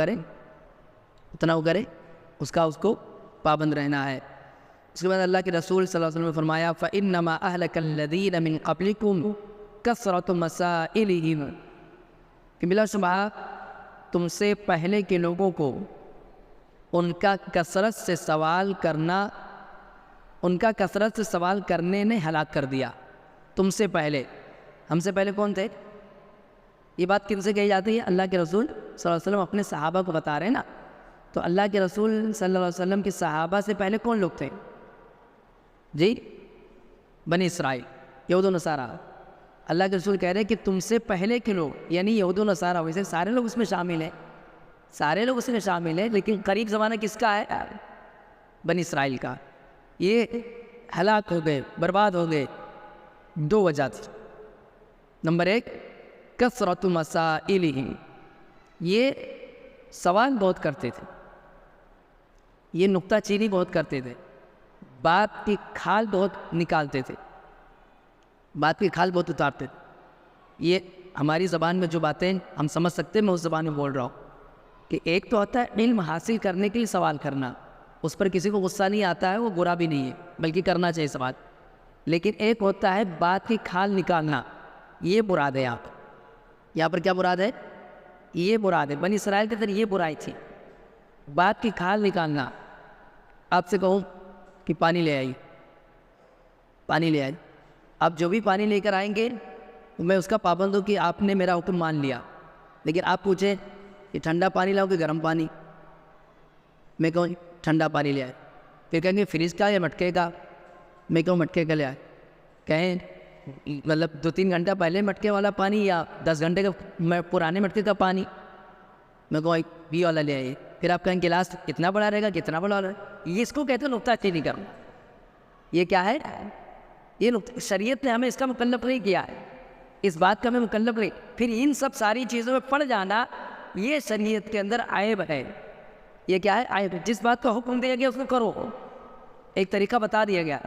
کرے، اس کو پابند رہنا ہے. اس کے بعد اللہ کے رسول صلی اللہ علیہ وسلم نے فرمایا فَإِنَّمَا أَهْلَكَ الَّذِينَ مِن قَبْلِكُمْ كَثْرَةُ مَسَائِلِهِمْ، کہ بلا شبہ تم سے پہلے کے لوگوں کو ان کا کثرت سے سوال کرنے نے ہلاک کر دیا. تم سے پہلے، ہم سے پہلے کون تھے؟ یہ بات کن سے کہی جاتی ہے؟ اللہ کے رسول صلی اللہ علیہ وسلم اپنے صحابہ کو بتا رہے ہیں نا. تو اللہ کے رسول صلی اللہ علیہ وسلم کے صحابہ سے پہلے کون لوگ تھے؟ جی، بنی اسرائیل، یہود و نصارہ. اللہ کے رسول کہہ رہے ہیں کہ تم سے پہلے کے لوگ، یعنی یہود و نصارہ. ویسے سارے لوگ اس میں شامل ہیں، لیکن قریب زمانہ کس کا ہے؟ بنی اسرائیل کا. یہ ہلاک ہو گئے، برباد ہو گئے. 2 وجہ تھی. نمبر 1، کثرت مسائلہم، یہ سوال بہت کرتے تھے، یہ نکتہ چینی بہت کرتے تھے، بات کی کھال بہت نکالتے تھے، بات کی کھال بہت اتارتے تھے. یہ ہماری زبان میں جو باتیں ہم سمجھ سکتے ہیں، میں اس زبان میں بول رہا ہوں کہ ایک تو ہوتا ہے علم حاصل کرنے کے لیے سوال کرنا، اس پر کسی کو غصہ نہیں آتا ہے، وہ برا بھی نہیں ہے، بلکہ کرنا چاہیے سوال. لیکن ایک ہوتا ہے بات کی کھال نکالنا، یہ مراد ہے. یہاں پر کیا مراد ہے؟ یہ مراد ہے. بنی اسرائیل کے اندر یہ برائی تھی، بات کی کھال نکالنا. آپ سے کہوں کہ پانی لے آئی، آپ جو بھی پانی لے کر آئیں گے میں اس کا پابند ہوں کہ آپ نے میرا حکم مان لیا. لیکن آپ پوچھیں کہ ٹھنڈا پانی لاؤ کہ گرم پانی، میں کہوں ٹھنڈا پانی لے آئے. پھر کہیں گے فریج کا یا مٹکے کا، میں کہوں مٹکے کا لے آئے. کہیں مطلب 2-3 گھنٹہ پہلے مٹکے والا پانی یا 10 گھنٹے کا پرانے مٹکے کا پانی، میں کہوں ایک بی والا لے آئیے. پھر آپ کہیں گلاس اتنا بڑا رہے گا کتنا بڑا رہے گا. یہ اس کو کہتے ہیں نکتہ چینی کرنا. یہ کیا ہے؟ یہ شریعت نے ہمیں اس کا مکلف نہیں کیا ہے، اس بات کا ہمیں مکلف نہیں. پھر ان سب ساری چیزوں میں پڑ جانا یہ شریعت کے اندر عیب ہے. یہ کیا ہے؟ عیب. جس بات کا حکم دیا گیا اس کو کرو، ایک طریقہ بتا دیا گیا،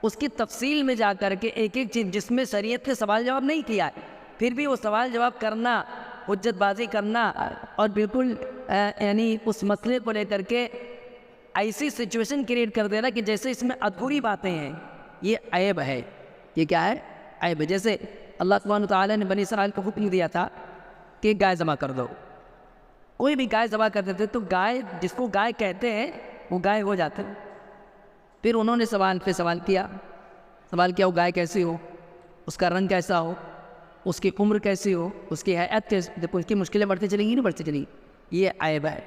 اس کی تفصیل میں جا کر کے ایک چیز جس میں شریعت نے سوال جواب نہیں کیا ہے، پھر بھی وہ سوال جواب کرنا، حجت بازی کرنا، اور بالکل یعنی اس مسئلے کو لے کر کے ایسی سچویشن کریٹ کر دینا کہ جیسے اس میں ادھوری باتیں ہیں، یہ عیب ہے. یہ کیا ہے؟ عیب ہے. جیسے اللہ سبحانہ وتعالیٰ نے بنی اسرائیل کو حکم دیا تھا کہ گائے ذبح کر دو. کوئی بھی گائے ذبح کر دیتے تو گائے، جس کو گائے کہتے ہیں وہ گائے ہو جاتے ہیں. پھر انہوں نے سوال کیا وہ گائے کیسی ہو، اس کا رنگ کیسا ہو، اس کی عمر کیسی ہو، اس کی حیات کیسی، جب اس کی مشکلیں بڑھتی چلیں گی نہیں بڑھتی چلیں گی. یہ عیب ہے.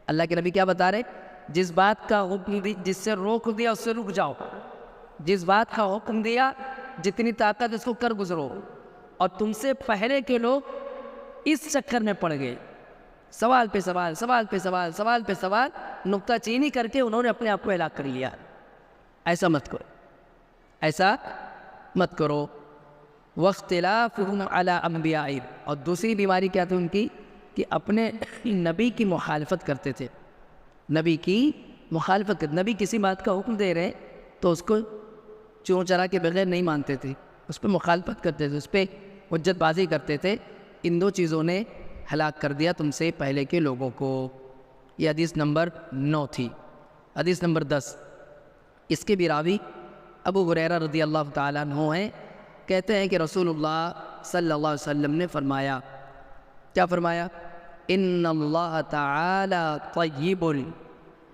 اللہ کے نبی کیا بتا رہے؟ جس بات کا حکم جس سے روک دیا اس سے رک جاؤ، جس بات کا حکم دیا جتنی طاقت اس کو کر گزرو. اور تم سے پہلے کے لوگ اس چکر میں پڑ گئے، سوال پہ سوال، نکتہ چینی کر کے انہوں نے اپنے آپ کو ہلاک کر لیا. ایسا مت کرو. واختلافهم علی انبیائہم، اور دوسری بیماری کیا تھی ان کی کہ اپنے نبی کی مخالفت کرتے تھے. نبی کسی بات کا حکم دے رہے تو اس کو چون چرا کے بغیر نہیں مانتے تھے، اس پہ مخالفت کرتے تھے، اس پہ حجت بازی کرتے تھے. ان 2 چیزوں نے ہلاک کر دیا تم سے پہلے کے لوگوں کو. یہ حدیث نمبر 9 تھی. حدیث نمبر 10، اس کے بھی راوی ابو ہریرہ رضی اللہ تعالیٰ عنہ ہیں. کہتے ہیں کہ رسول اللہ صلی اللہ علیہ وسلم نے فرمایا، کیا فرمایا؟ ان اللہ تعالی طیب،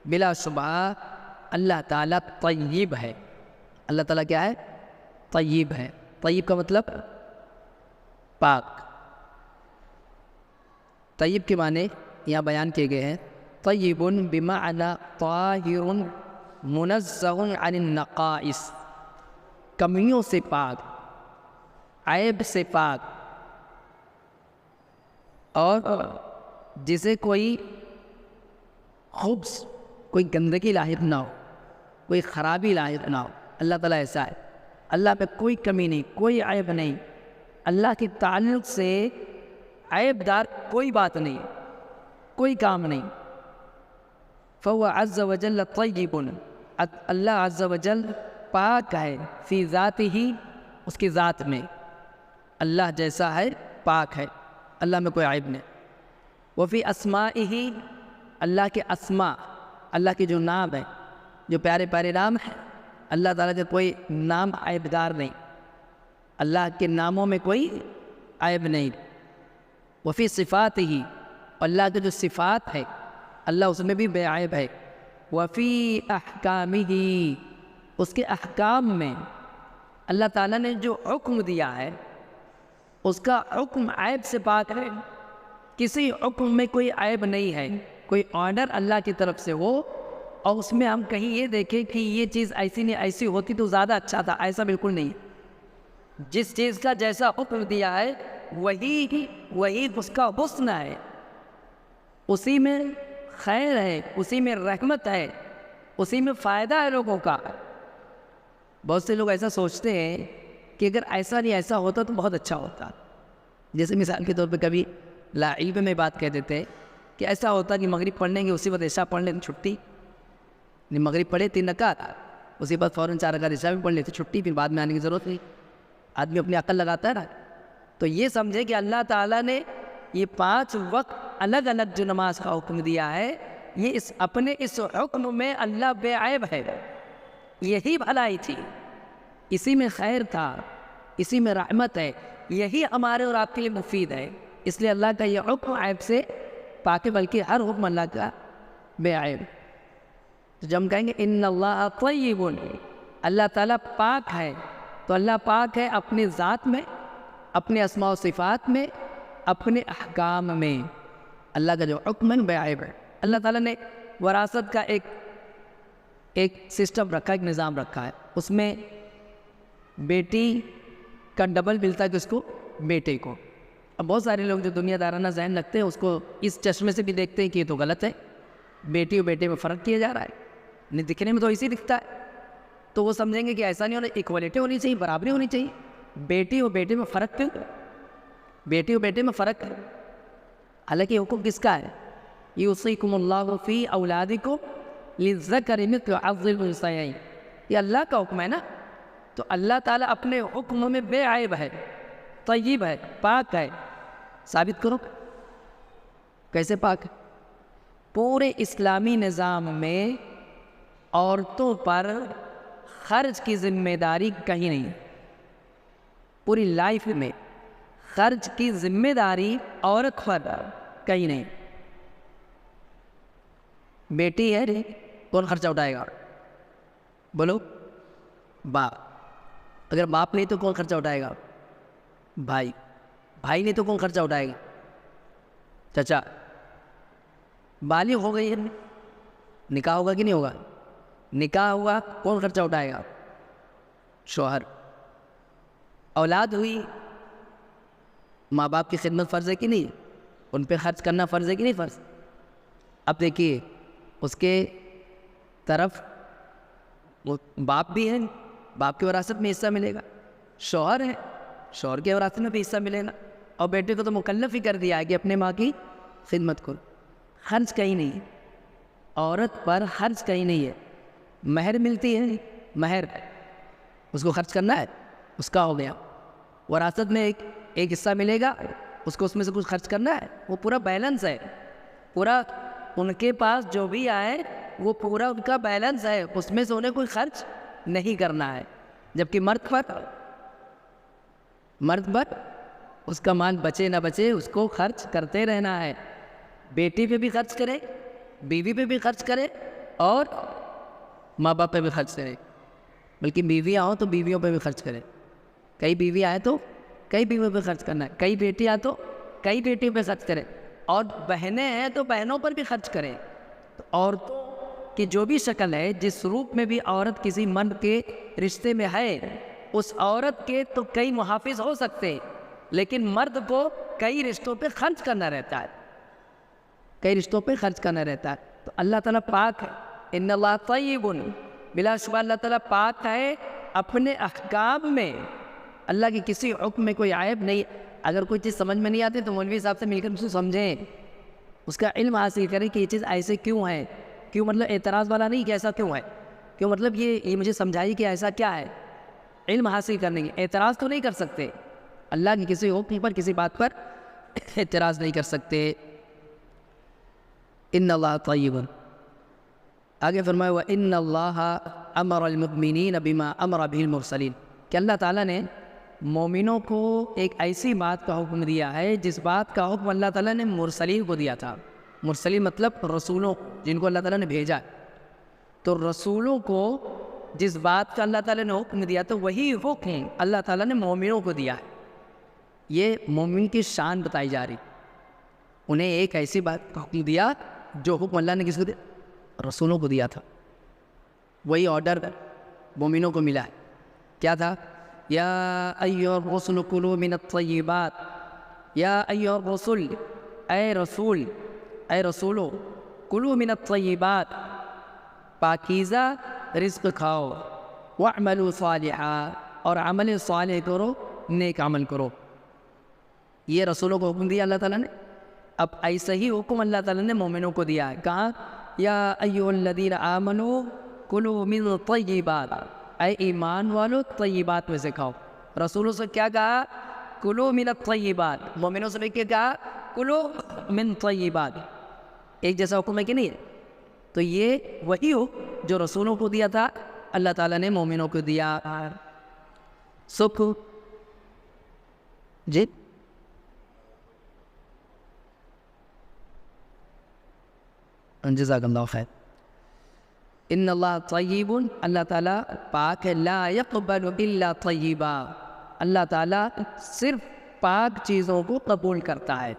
بلا شبہ اللہ تعالیٰ طیب ہے. اللہ تعالیٰ کیا ہے؟ طیب ہے. طیب کا مطلب پاک. طیب کے معنی یہاں بیان کیے گئے ہیں. طیب بمعنی طاہر منزہ عن النقائص، کمیوں سے پاک، عیب سے پاک، اور جسے کوئی کوئی گندگی لاحق نہ ہو، کوئی خرابی لاحق نہ ہو. اللہ تعالیٰ ایسا ہے. اللہ میں کوئی کمی نہیں، کوئی عیب نہیں، اللہ کے تعلق سے عیب دار کوئی بات نہیں، کوئی کام نہیں۔ فَهُوَ عَزَّ وَجَلَّ طَيِّبٌ، اللہ عز و جل پاک ہے، فی ذاتہ، اس کی ذات میں، اللہ جیسا ہے پاک ہے، اللہ میں کوئی عیب نہیں۔ وفی اسمائہ، اللہ کے اسماء، اللہ کے جو نام ہیں، جو پیارے پیارے نام ہیں، اللہ تعالیٰ کے کوئی نام عیب دار نہیں، اللہ کے ناموں میں کوئی عیب نہیں۔ وفی صفاتہ، اللہ کے جو صفات ہے اللہ اس میں بھی بے عیب ہے۔ وفی احکامہ، اس کے احکام میں اللہ تعالیٰ نے جو حکم دیا ہے اس کا حکم عیب سے پاک ہے، کسی حکم میں کوئی عیب نہیں ہے، کوئی آرڈر اللہ کی طرف سے ہو اور اس میں ہم کہیں یہ دیکھیں کہ یہ چیز ایسی نہیں، ایسی ہوتی تو زیادہ اچھا تھا، ایسا بالکل نہیں۔ جس چیز کا جیسا حکم دیا ہے وہی اس کا حسن ہے، اسی میں خیر ہے، اسی میں رحمت ہے، اسی میں فائدہ ہے لوگوں کا۔ بہت سے لوگ ایسا سوچتے ہیں کہ اگر ایسا نہیں ایسا ہوتا تو بہت اچھا ہوتا، جیسے مثال کے طور پہ کبھی لعیب میں بات کہہ دیتے ہیں کہ ایسا ہوتا کہ مغرب پڑھ لیں گے اسی وقت عشاء پڑھ لیں چھٹی، مغرب پڑھے 3 رکعت، اسی بعد فوراً 4 رکعت عشاء بھی پڑھ لیتے چھٹی، پھر بعد میں آنے کی ضرورت نہیں۔ آدمی اپنی عقل لگاتا ہے نا، تو یہ سمجھے کہ اللہ تعالیٰ نے یہ 5 وقت الگ الگ جو نماز کا حکم دیا ہے، یہ اپنے اس حکم میں اللہ بے عیب ہے، یہی بھلائی تھی، اسی میں خیر تھا، اسی میں رحمت ہے، یہی ہمارے اور آپ کے لیے مفید ہے، اس لیے اللہ کا یہ حکم عیب سے پاک ہے، بلکہ ہر حکم اللہ کا بے عیب۔ تو جب ہم کہیں گے ان اللہ طیب، اللہ تعالیٰ پاک ہے، تو اللہ پاک ہے اپنی ذات میں، اپنے اسماء و صفات میں، اپنے احکام میں، اللہ کا جو حکم ہے بے عیب ہے۔ اللہ تعالیٰ نے وراثت کا ایک سسٹم رکھا، ایک نظام رکھا ہے، اس میں بیٹی کا ڈبل ملتا ہے کس کو؟ بیٹے کو۔ اب بہت سارے لوگ جو دنیا دارانہ ذہن رکھتے ہیں اس کو اس چشمے سے بھی دیکھتے ہیں کہ یہ تو غلط ہے، بیٹی اور بیٹے میں فرق کیا جا رہا ہے، نہیں دکھنے میں تو اسی دکھتا ہے، تو وہ سمجھیں گے کہ ایسا نہیں ہونا، ایکوالٹی ہونی چاہیے، برابری ہونی چاہیے، بیٹی اور بیٹے میں فرق کیوں؟ بیٹی اور بیٹے میں فرق ہے، حالانکہ حکم کس کا ہے؟ یوصیکم اللہ فی اولادکم للذکر مثل حظ الانثیین، یہ اللہ کا حکم ہے نا، تو اللہ تعالیٰ اپنے حکم میں بے عیب ہے، طیب ہے، پاک ہے، ثابت کرو کیسے پاک ہے؟ پورے اسلامی نظام میں عورتوں پر خرچ کی ذمہ داری کہیں نہیں، پوری لائف میں خرچ کی ذمہ داری عورت پر کہیں نہیں۔ بیٹی ہے کون خرچہ اٹھائے گا؟ بولو، باپ، اگر باپ نہیں تو کون خرچہ اٹھائے گا؟ بھائی، بھائی نہیں تو کون خرچہ اٹھائے گا؟ چچا۔ بالغ ہو گئی ہے، نکاح ہوگا کہ نہیں ہوگا؟ نکاح ہوا، کون خرچہ اٹھائے گا؟ شوہر۔ اولاد ہوئی، ماں باپ کی خدمت فرض ہے کہ نہیں؟ ان پہ خرچ کرنا فرض ہے کہ نہیں فرض؟ اب دیکھیے اس کے طرف وہ باپ بھی ہے، باپ کی وراثت میں حصہ ملے گا، شوہر ہے، شوہر کے وراثت میں بھی حصہ ملے گا، اور بیٹے کو تو مکلف ہی کر دیا ہے کہ اپنے ماں کی خدمت کرو۔ خرچ کہیں نہیں ہے، عورت پر خرچ کہیں نہیں ہے، مہر ملتی ہے، مہر اس کو خرچ کرنا ہے، اس کا ہو گیا، وراثت میں ایک حصہ ملے گا، اس کو اس میں سے کچھ خرچ کرنا ہے، وہ پورا بیلنس ہے، پورا ان کے پاس جو بھی آئے وہ پورا ان کا بیلنس ہے، اس میں سے انہیں کوئی خرچ نہیں کرنا ہے۔ جبکہ مرد پر اس کا مال بچے نہ بچے اس کو خرچ کرتے رہنا ہے، بیٹی پہ بھی خرچ کرے، بیوی پہ بھی خرچ کرے، اور ماں باپ پہ بھی خرچ کرے، بلکہ بیویاں ہوں تو بیویوں پہ بھی خرچ کرے، کئی بیوی آئے تو کئی بیویوں پہ خرچ کرنا ہے، کئی بیٹی آئے تو کئی بیٹیوں پہ خرچ کرے، اور بہنیں ہیں تو بہنوں پر بھی خرچ کریں۔ تو عورتوں کی جو بھی شکل ہے، جس روپ میں بھی عورت کسی مرد کے رشتے میں ہے، اس عورت کے تو کئی محافظ ہو سکتے ہیں، لیکن مرد کو کئی رشتوں پہ خرچ کرنا رہتا ہے، کئی رشتوں پہ خرچ کرنا رہتا ہے۔ تو اللہ تعالیٰ پاک ہے، ان اللہ طیب، بلا شبہ اللہ تعالیٰ پاک ہے، اپنے احکام میں اللہ کے کسی حکم میں کوئی عیب نہیں. اگر کوئی چیز سمجھ میں نہیں آتی تو مولوی صاحب سے مل کر اس کو سمجھیں, اس کا علم حاصل کریں کہ یہ چیز ایسے کیوں ہے, کیوں مطلب اعتراض والا نہیں کہ ایسا کیوں ہے, کیوں مطلب یہ مجھے سمجھائی کہ ایسا کیا ہے. علم حاصل کرنے کی اعتراض تو نہیں کر سکتے, اللہ کی کسی حکم پر کسی بات پر اعتراض نہیں کر سکتے. ان اللہ طیب. آگے فرمایا وَإِنَّ اللَّهَ أَمَرَ الْمُؤْمِنِينَ بِمَا أَمَرَ بِهِ الْمُرْسَلِينَ, کہ اللہ تعالیٰ نے مومنوں کو ایک ایسی بات کا حکم دیا ہے جس بات کا حکم اللہ تعالیٰ نے مرسلین کو دیا تھا. مرسلین مطلب رسولوں جن کو اللہ تعالیٰ نے بھیجا. تو رسولوں کو جس بات کا اللہ تعالیٰ نے حکم دیا تو وہی حکم اللہ تعالیٰ نے مومنوں کو دیا ہے. یہ مومن کی شان بتائی جا رہی, انہیں ایک ایسی بات کا حکم دیا جو حکم اللہ نے کس کو دیا, رسولوں کو دیا تھا. وہی آرڈر مومنوں کو ملا ہے. کیا تھا؟ یا ایھا الرسل کلوا من الطیبات, یا ایھا الرسل, اے رسول, اے رسولو, کلوا من الطیبات, پاکیزہ رزق کھاؤ, واعملوا صالحا, اور عمل صالح کرو, نیک عمل کرو. یہ رسولوں کو حکم دیا اللہ تعالیٰ نے. اب ایسا ہی حکم اللہ تعالیٰ نے مومنوں کو دیا ہے. کہاں؟ یا ایھا الذین آمنوا کلوا من الطیبات, اے ایمان والو طیبات میں سے کھاؤ. رسولوں سے کیا کہا؟ کلوا من الطیبات. مومنوں سے بھی کیا کہا؟ کلوا من طیبات. ایک جیسا حکم ہے کہ نہیں؟ تو یہ وہی ہو جو رسولوں کو دیا تھا اللہ تعالیٰ نے مومنوں کو دیا. سکھ جی جزاک اللہ خیر. ان اللہ طیب, اللہ تعالیٰ پاک ہے. لا یقبل الا طیبا, اللہ تعالیٰ صرف پاک چیزوں کو قبول کرتا ہے.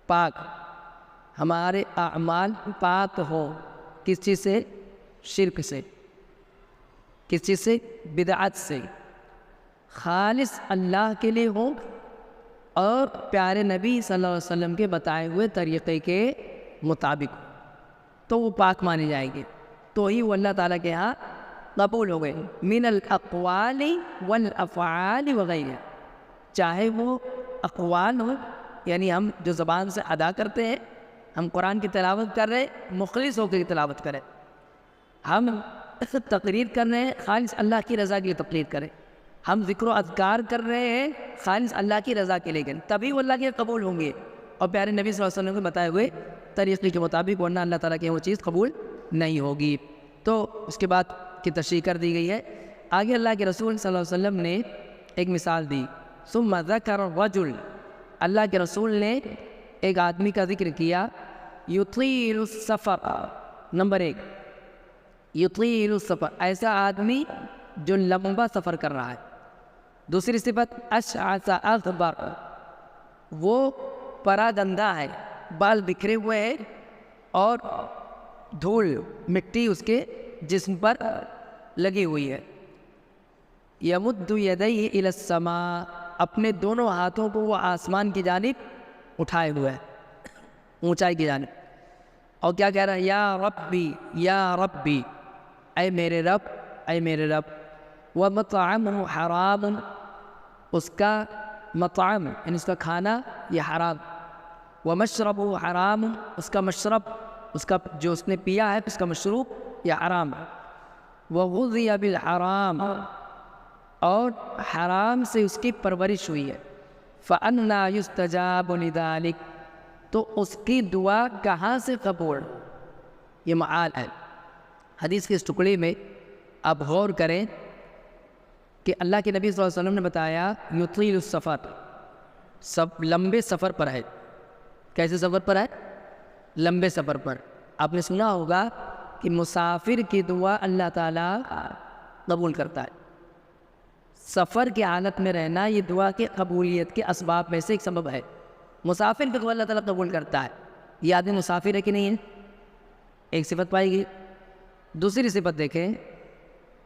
پاک, ہمارے اعمال پاک ہو. کس چیز سے؟ شرک سے. کس چیز سے؟ بدعت سے. خالص اللہ کے لیے ہو اور پیارے نبی صلی اللہ علیہ وسلم کے بتائے ہوئے طریقے کے مطابق ہو, تو وہ پاک مانے جائیں گے, تو ہی وہ اللہ تعالیٰ کے ہاں قبول ہو گئے. من الاقوال والافعال وغیرہ, چاہے وہ اقوال ہو, یعنی ہم جو زبان سے ادا کرتے ہیں, ہم قرآن کی تلاوت کر رہے ہیں مخلص ہو کے تلاوت کریں, ہم تقریر کر رہے ہیں خالص اللہ کی رضا کے لیے تقریر کریں, ہم ذکر و اذکار کر رہے ہیں خالص اللہ کی رضا کے لیے کریں, تبھی وہ اللہ کے قبول ہوں گے اور پیارے نبی صلی اللہ علیہ وسلم کو بتائے ہوئے طریقے کے مطابق, ورنہ اللہ تعالیٰ کی وہ چیز قبول نہیں ہوگی. تو اس کے بعد کی تشریح کر دی گئی ہے. آگے اللہ کے رسول صلی اللہ علیہ وسلم نے ایک مثال دی. ثم ذکر الرجل, اللہ کے رسول نے ایک آدمی کا ذکر کیا. یطیل السفر, نمبر 1 یطیل السفر, ایسا آدمی جو لمبا سفر کر رہا ہے. دوسری صفت اشعث اغبر, وہ پراگندہ ہے, بال بکھرے ہوئے ہیں اور دھول مٹی اس کے جسم پر لگی ہوئی ہے. یمد یدیہ الی السماء, اپنے دونوں ہاتھوں کو وہ آسمان کی جانب اٹھائے ہوئے ہے, اونچائی کی جانب, اور کیا کہہ رہا ہے؟ یا ربی یا ربی, اے میرے رب, اے میرے رب. ومطعمہ حرام, اس کا مطعم یعنی اس کا کھانا یہ حرام. ومشربہ حرام, اس کا مشرب, اس کا جو اس نے پیا ہے اس کا مشروب یہ حرام. وغذی بالحرام, اور حرام سے اس کی پرورش ہوئی ہے. فأنى يستجاب لذلك, تو اس کی دعا کہاں سے قبول؟ یہ معال ہے. حدیث کے اس ٹکڑے میں آپ غور کریں کہ اللہ کے نبی صلی اللہ علیہ وسلم نے بتایا یطیل السفر, سب لمبے سفر پر ہے. کیسے سفر پر ہے؟ لمبے سفر پر. آپ نے سنا ہوگا کہ مسافر کی دعا اللہ تعالیٰ قبول کرتا ہے. سفر کی حالت میں رہنا یہ دعا کی قبولیت کے اسباب میں سے ایک سبب ہے. مسافر کی دعا اللہ تعالیٰ قبول کرتا ہے. یہ آدمی مسافر ہے کہ نہیں ہے؟ ایک صفت پائی گئی. دوسری صفت دیکھیں,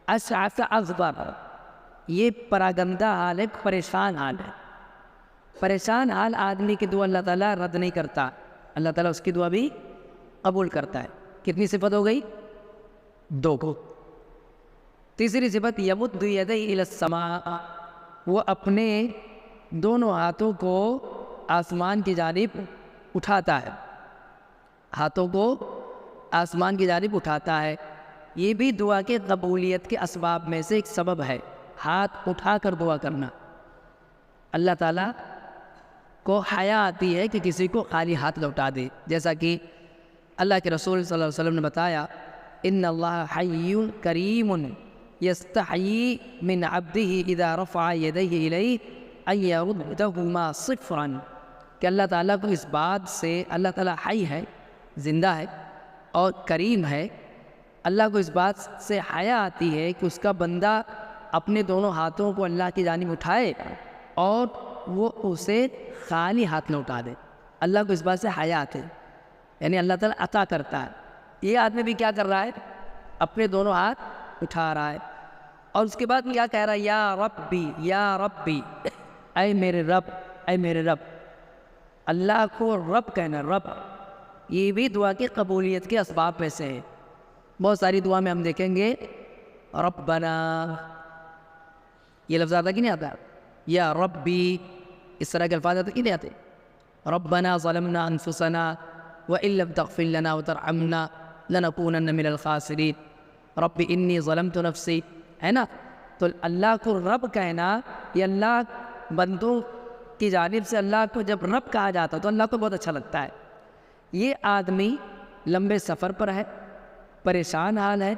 اشعث اغبر, یہ پراگندہ حال ہے, پریشان حال ہے. پریشان حال آدمی کی دعا اللہ تعالیٰ رد نہیں کرتا, اللہ تعالیٰ اس کی دعا بھی قبول کرتا ہے. کتنی صفت ہو گئی؟ 2 کو. تیسری صفت یمد یدیہ الی السماء، وہ اپنے دونوں ہاتھوں کو آسمان کی جانب اٹھاتا ہے، ہاتھوں کو آسمان کی جانب اٹھاتا ہے۔ یہ بھی دعا کے قبولیت کے اسباب میں سے ایک سبب ہے، ہاتھ اٹھا کر دعا کرنا۔ اللہ تعالیٰ کو حیا آتی ہے کہ کسی کو خالی ہاتھ لوٹا دے، جیسا کہ اللہ کے رسول صلی اللہ علیہ وسلم نے بتایا، ان اللہ حی کریم یستحیی من عبدہ اذا رفع یدیہ الیہ ان یردہما صفرا، کہ اللہ تعالیٰ کو اس بات سے، اللہ تعالیٰ حی ہے، زندہ ہے اور کریم ہے، اللہ کو اس بات سے حیا آتی ہے کہ اس کا بندہ اپنے دونوں ہاتھوں کو اللہ کی جانب اٹھائے اور وہ اسے خالی ہاتھ لوٹا دے۔ اللہ کو اس بات سے حیا آتی ہے، یعنی اللہ تعالیٰ عطا کرتا ہے۔ یہ آدمی بھی کیا کر رہا ہے؟ اپنے دونوں ہاتھ اٹھا رہا ہے، اور اس کے بعد کیا کہہ رہا ہے؟ یا ربی یا ربی، اے میرے رب، اے میرے رب۔ اللہ کو رب کہنا، رب، یہ بھی دعا کی قبولیت کے اسباب میں سے ہے۔ بہت ساری دعا میں ہم دیکھیں گے ربنا، یہ لفظ آتا کہ نہیں آتا؟ یا ربی، اس طرح کے الفاظ آتے کہ نہیں آتے؟ ربنا ظلمنا انفسنا وان لم تغفر لنا وترحمنا لنکونن من الخاسرین، رب انی ظلمت نفسی، ہے نا؟ تو اللہ کو رب کہنا، یہ اللہ بندوں کی جانب سے اللہ کو جب رب کہا جاتا ہے تو اللہ کو بہت اچھا لگتا ہے۔ یہ آدمی لمبے سفر پر ہے، پریشان حال ہے،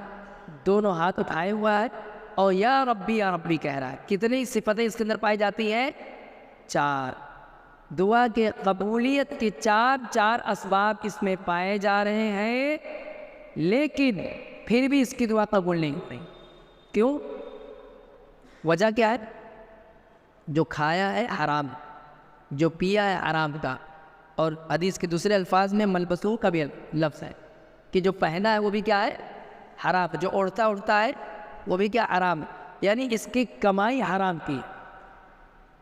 دونوں ہاتھ اٹھائے ہوا ہے اور یا ربی کہہ رہا ہے۔ کتنی صفتیں اس کے اندر پائی جاتی ہیں؟ 4۔ دعا کے قبولیت کے چار اسباب اس میں پائے جا رہے ہیں، لیکن پھر بھی اس کی دعا قبول نہیں ہوئی۔ کیوں؟ وجہ کیا ہے؟ جو کھایا ہے حرام، جو پیا ہے حرام کا، اور حدیث کے دوسرے الفاظ میں ملبسو کا بھی لفظ ہے کہ جو پہنا ہے وہ بھی کیا ہے؟ حرام، جو اڑتا ہے وہ بھی کیا؟ حرام، یعنی اس کی کمائی حرام کی،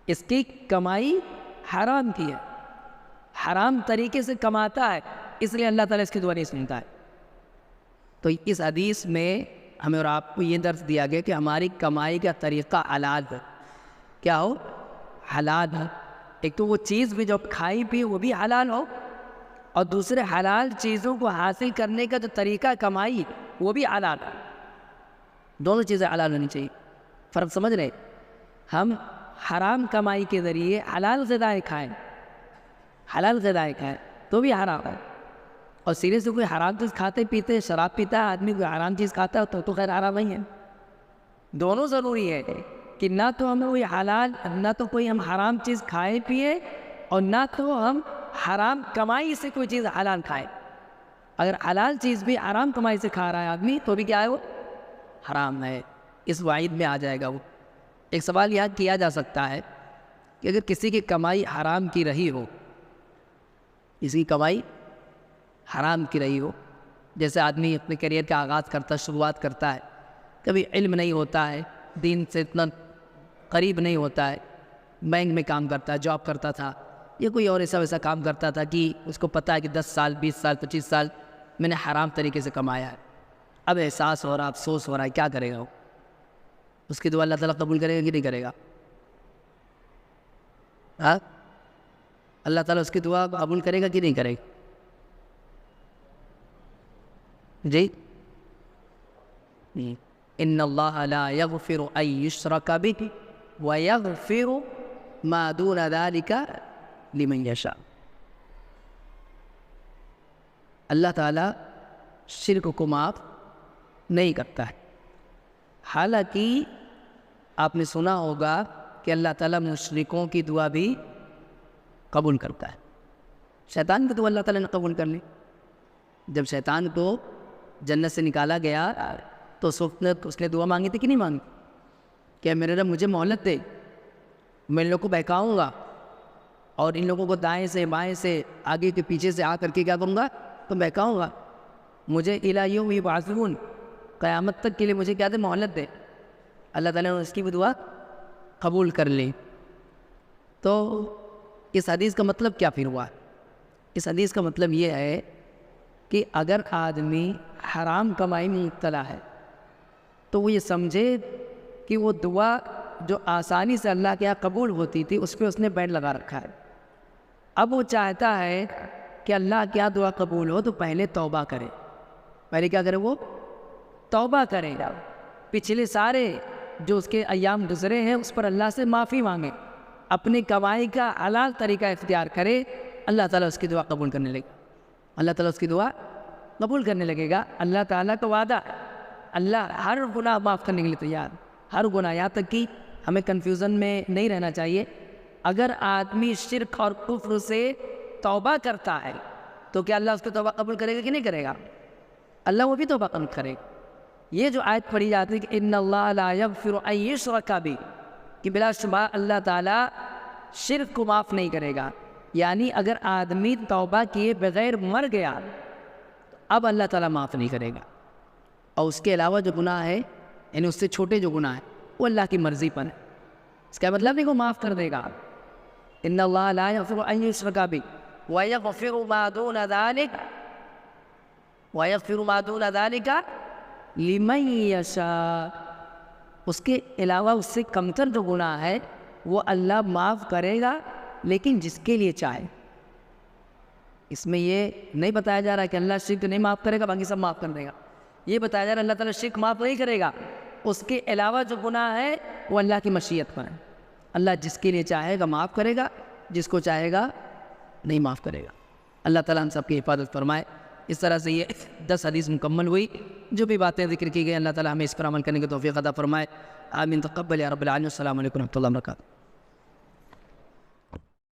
اس کی کمائی حرام کی ہے، حرام طریقے سے کماتا ہے، اس لیے اللہ تعالیٰ اس کی دعا نہیں سنتا ہے۔ تو اس حدیث میں ہمیں اور آپ کو یہ درس دیا گیا کہ ہماری کمائی کا طریقہ حلال ہے۔ کیا ہو؟ حلال ہے۔ ایک تو وہ چیز بھی جو کھائی پی وہ بھی حلال ہو، اور دوسرے حلال چیزوں کو حاصل کرنے کا جو طریقہ کمائی وہ بھی حلال ہے۔ دونوں چیزیں حلال ہونی چاہیے۔ فرق سمجھ رہے؟ ہم حرام کمائی کے ذریعے حلال غذائیں کھائیں، حلال غذائیں کھائیں تو بھی حرام ہے، اور سیرے سے کوئی حرام چیز کھاتے پیتے، شراب پیتا ہے آدمی، کوئی حرام چیز کھاتا ہے تو خیر حرام نہیں ہے۔ دونوں ضروری ہے کہ نہ تو ہم کوئی حلال، نہ تو کوئی ہم حرام چیز کھائے پیے، اور نہ تو ہم حرام کمائی سے کوئی چیز حلال کھائے۔ اگر حلال چیز بھی حرام کمائی سے کھا رہا ہے آدمی تو بھی کیا ہے؟ وہ حرام ہے، اس وعید میں آ جائے گا وہ۔ ایک سوال یہاں کیا جا سکتا ہے کہ اگر کسی کی کمائی حرام کی رہی ہو، کسی کی کمائی حرام کی رہی ہو، جیسے آدمی اپنے کیریئر کا آغاز کرتا ہے، شروعات کرتا ہے، کبھی علم نہیں ہوتا ہے، دین سے اتنا قریب نہیں ہوتا ہے، بینک میں کام کرتا ہے، جاب کرتا تھا، یا کوئی اور ایسا ویسا کام کرتا تھا کہ اس کو پتہ ہے کہ 10 سال 20 سال 25 سال میں نے حرام طریقے سے کمایا ہے، اب احساس ہو رہا، افسوس ہو رہا ہے، کیا کرے گا وہ؟ اس کی دعا اللہ تعالیٰ قبول کرے گا کہ نہیں کرے گا؟ ہاں، اللہ تعالیٰ اس کی دعا قبول کرے گا کہ نہیں کرے گا؟ جی، ان اللہ لا یغفر ان یشرک بہ ویغفر ما دون ذلک لمن یشاء۔ اللہ تعالیٰ شرک کو معاف نہیں کرتا ہے، حالانکہ آپ نے سنا ہوگا کہ اللہ تعالیٰ مشرکوں کی دعا بھی قبول کرتا ہے۔ شیطان کی دعا اللہ تعالیٰ نے قبول کر لی۔ جب شیطان کو جنت سے نکالا گیا تو اس نے دعا مانگی تھی کہ نہیں مانگی؟ کہ میرے رب مجھے مہلت دے، میں ان لوگوں کو بہکاؤں گا، اور ان لوگوں کو دائیں سے بائیں سے آگے کے پیچھے سے آ کر کے کیا کروں گا؟ تو بہکاؤں گا، مجھے الی یوم یبعثون، قیامت تک کے لیے مجھے کیا دے؟ مہلت دے۔ اللہ تعالیٰ نے اس کی بھی دعا قبول کر لی۔ تو اس حدیث کا مطلب کیا پھر ہوا؟ اس حدیث کا مطلب یہ ہے کہ اگر آدمی حرام کمائی میں مبتلا ہے تو وہ یہ سمجھے کہ وہ دعا جو آسانی سے اللہ کے یہاں قبول ہوتی تھی اس پہ اس نے بینڈ لگا رکھا ہے. اب وہ چاہتا ہے کہ اللہ کیا دعا قبول ہو تو پہلے توبہ کرے. پہلے کیا کرے؟ وہ توبہ کرے، پچھلے سارے جو اس کے ایام گزرے ہیں اس پر اللہ سے معافی مانگے، اپنی کمائی کا حلال طریقہ اختیار کرے. اللہ تعالیٰ اس کی دعا قبول کرنے لگے گا. اللہ تعالیٰ اس کی دعا قبول کرنے لگے گا. اللہ تعالیٰ کا وعدہ، اللہ ہر گناہ معاف کرنے کے لیے تیار، ہر گناہ. یہاں تک کہ ہمیں کنفیوژن میں نہیں رہنا چاہیے. اگر آدمی شرک اور کفر سے توبہ کرتا ہے تو کیا اللہ اس کو توبہ قبول کرے گا کہ نہیں کرے گا؟ اللہ وہ بھی توبہ قبول کرے گا. یہ جو آیت پڑھی جاتی ہے کہ ان اللہ لا یغفر ان یشرک بہ، کہ بلا شبہ اللہ تعالیٰ شرک کو معاف نہیں کرے گا. یعنی اگر آدمی توبہ کیے بغیر مر گیا تو اب اللہ تعالیٰ معاف نہیں کرے گا. اور اس کے علاوہ جو گناہ ہے، یعنی اس سے چھوٹے جو گناہ ہیں، وہ اللہ کی مرضی پر ہے. اس کا مطلب نہیں کہ وہ معاف کر دے گا. ان اللہ لا یغفر ان یشرک بہ ویغفر ما دون ذلک لمن یشاء. اس کے علاوہ اس سے کمتر جو گناہ ہے وہ اللہ معاف کرے گا، لیکن جس کے لیے چاہے. اس میں یہ نہیں بتایا جا رہا کہ اللہ شرک نہیں معاف کرے گا باقی سب معاف کر دے گا. یہ بتایا جا رہا ہے اللہ تعالیٰ شرک معاف نہیں کرے گا، اس کے علاوہ جو گناہ ہے وہ اللہ کی مشیت پر ہے. اللہ جس کے لیے چاہے گا معاف کرے گا، جس کو چاہے گا نہیں معاف کرے گا. اللہ تعالیٰ ہم سب کی حفاظت فرمائے. اس طرح سے یہ 10 حدیث مکمل ہوئی. جو بھی باتیں ذکر کی گئی اللہ تعالیٰ ہمیں اس پر عمل کرنے کی توفیق عطا فرمائے. آمین. تقبل یا رب العالمین. السلام علیکم و رحمۃ اللہ وبرکاتہ.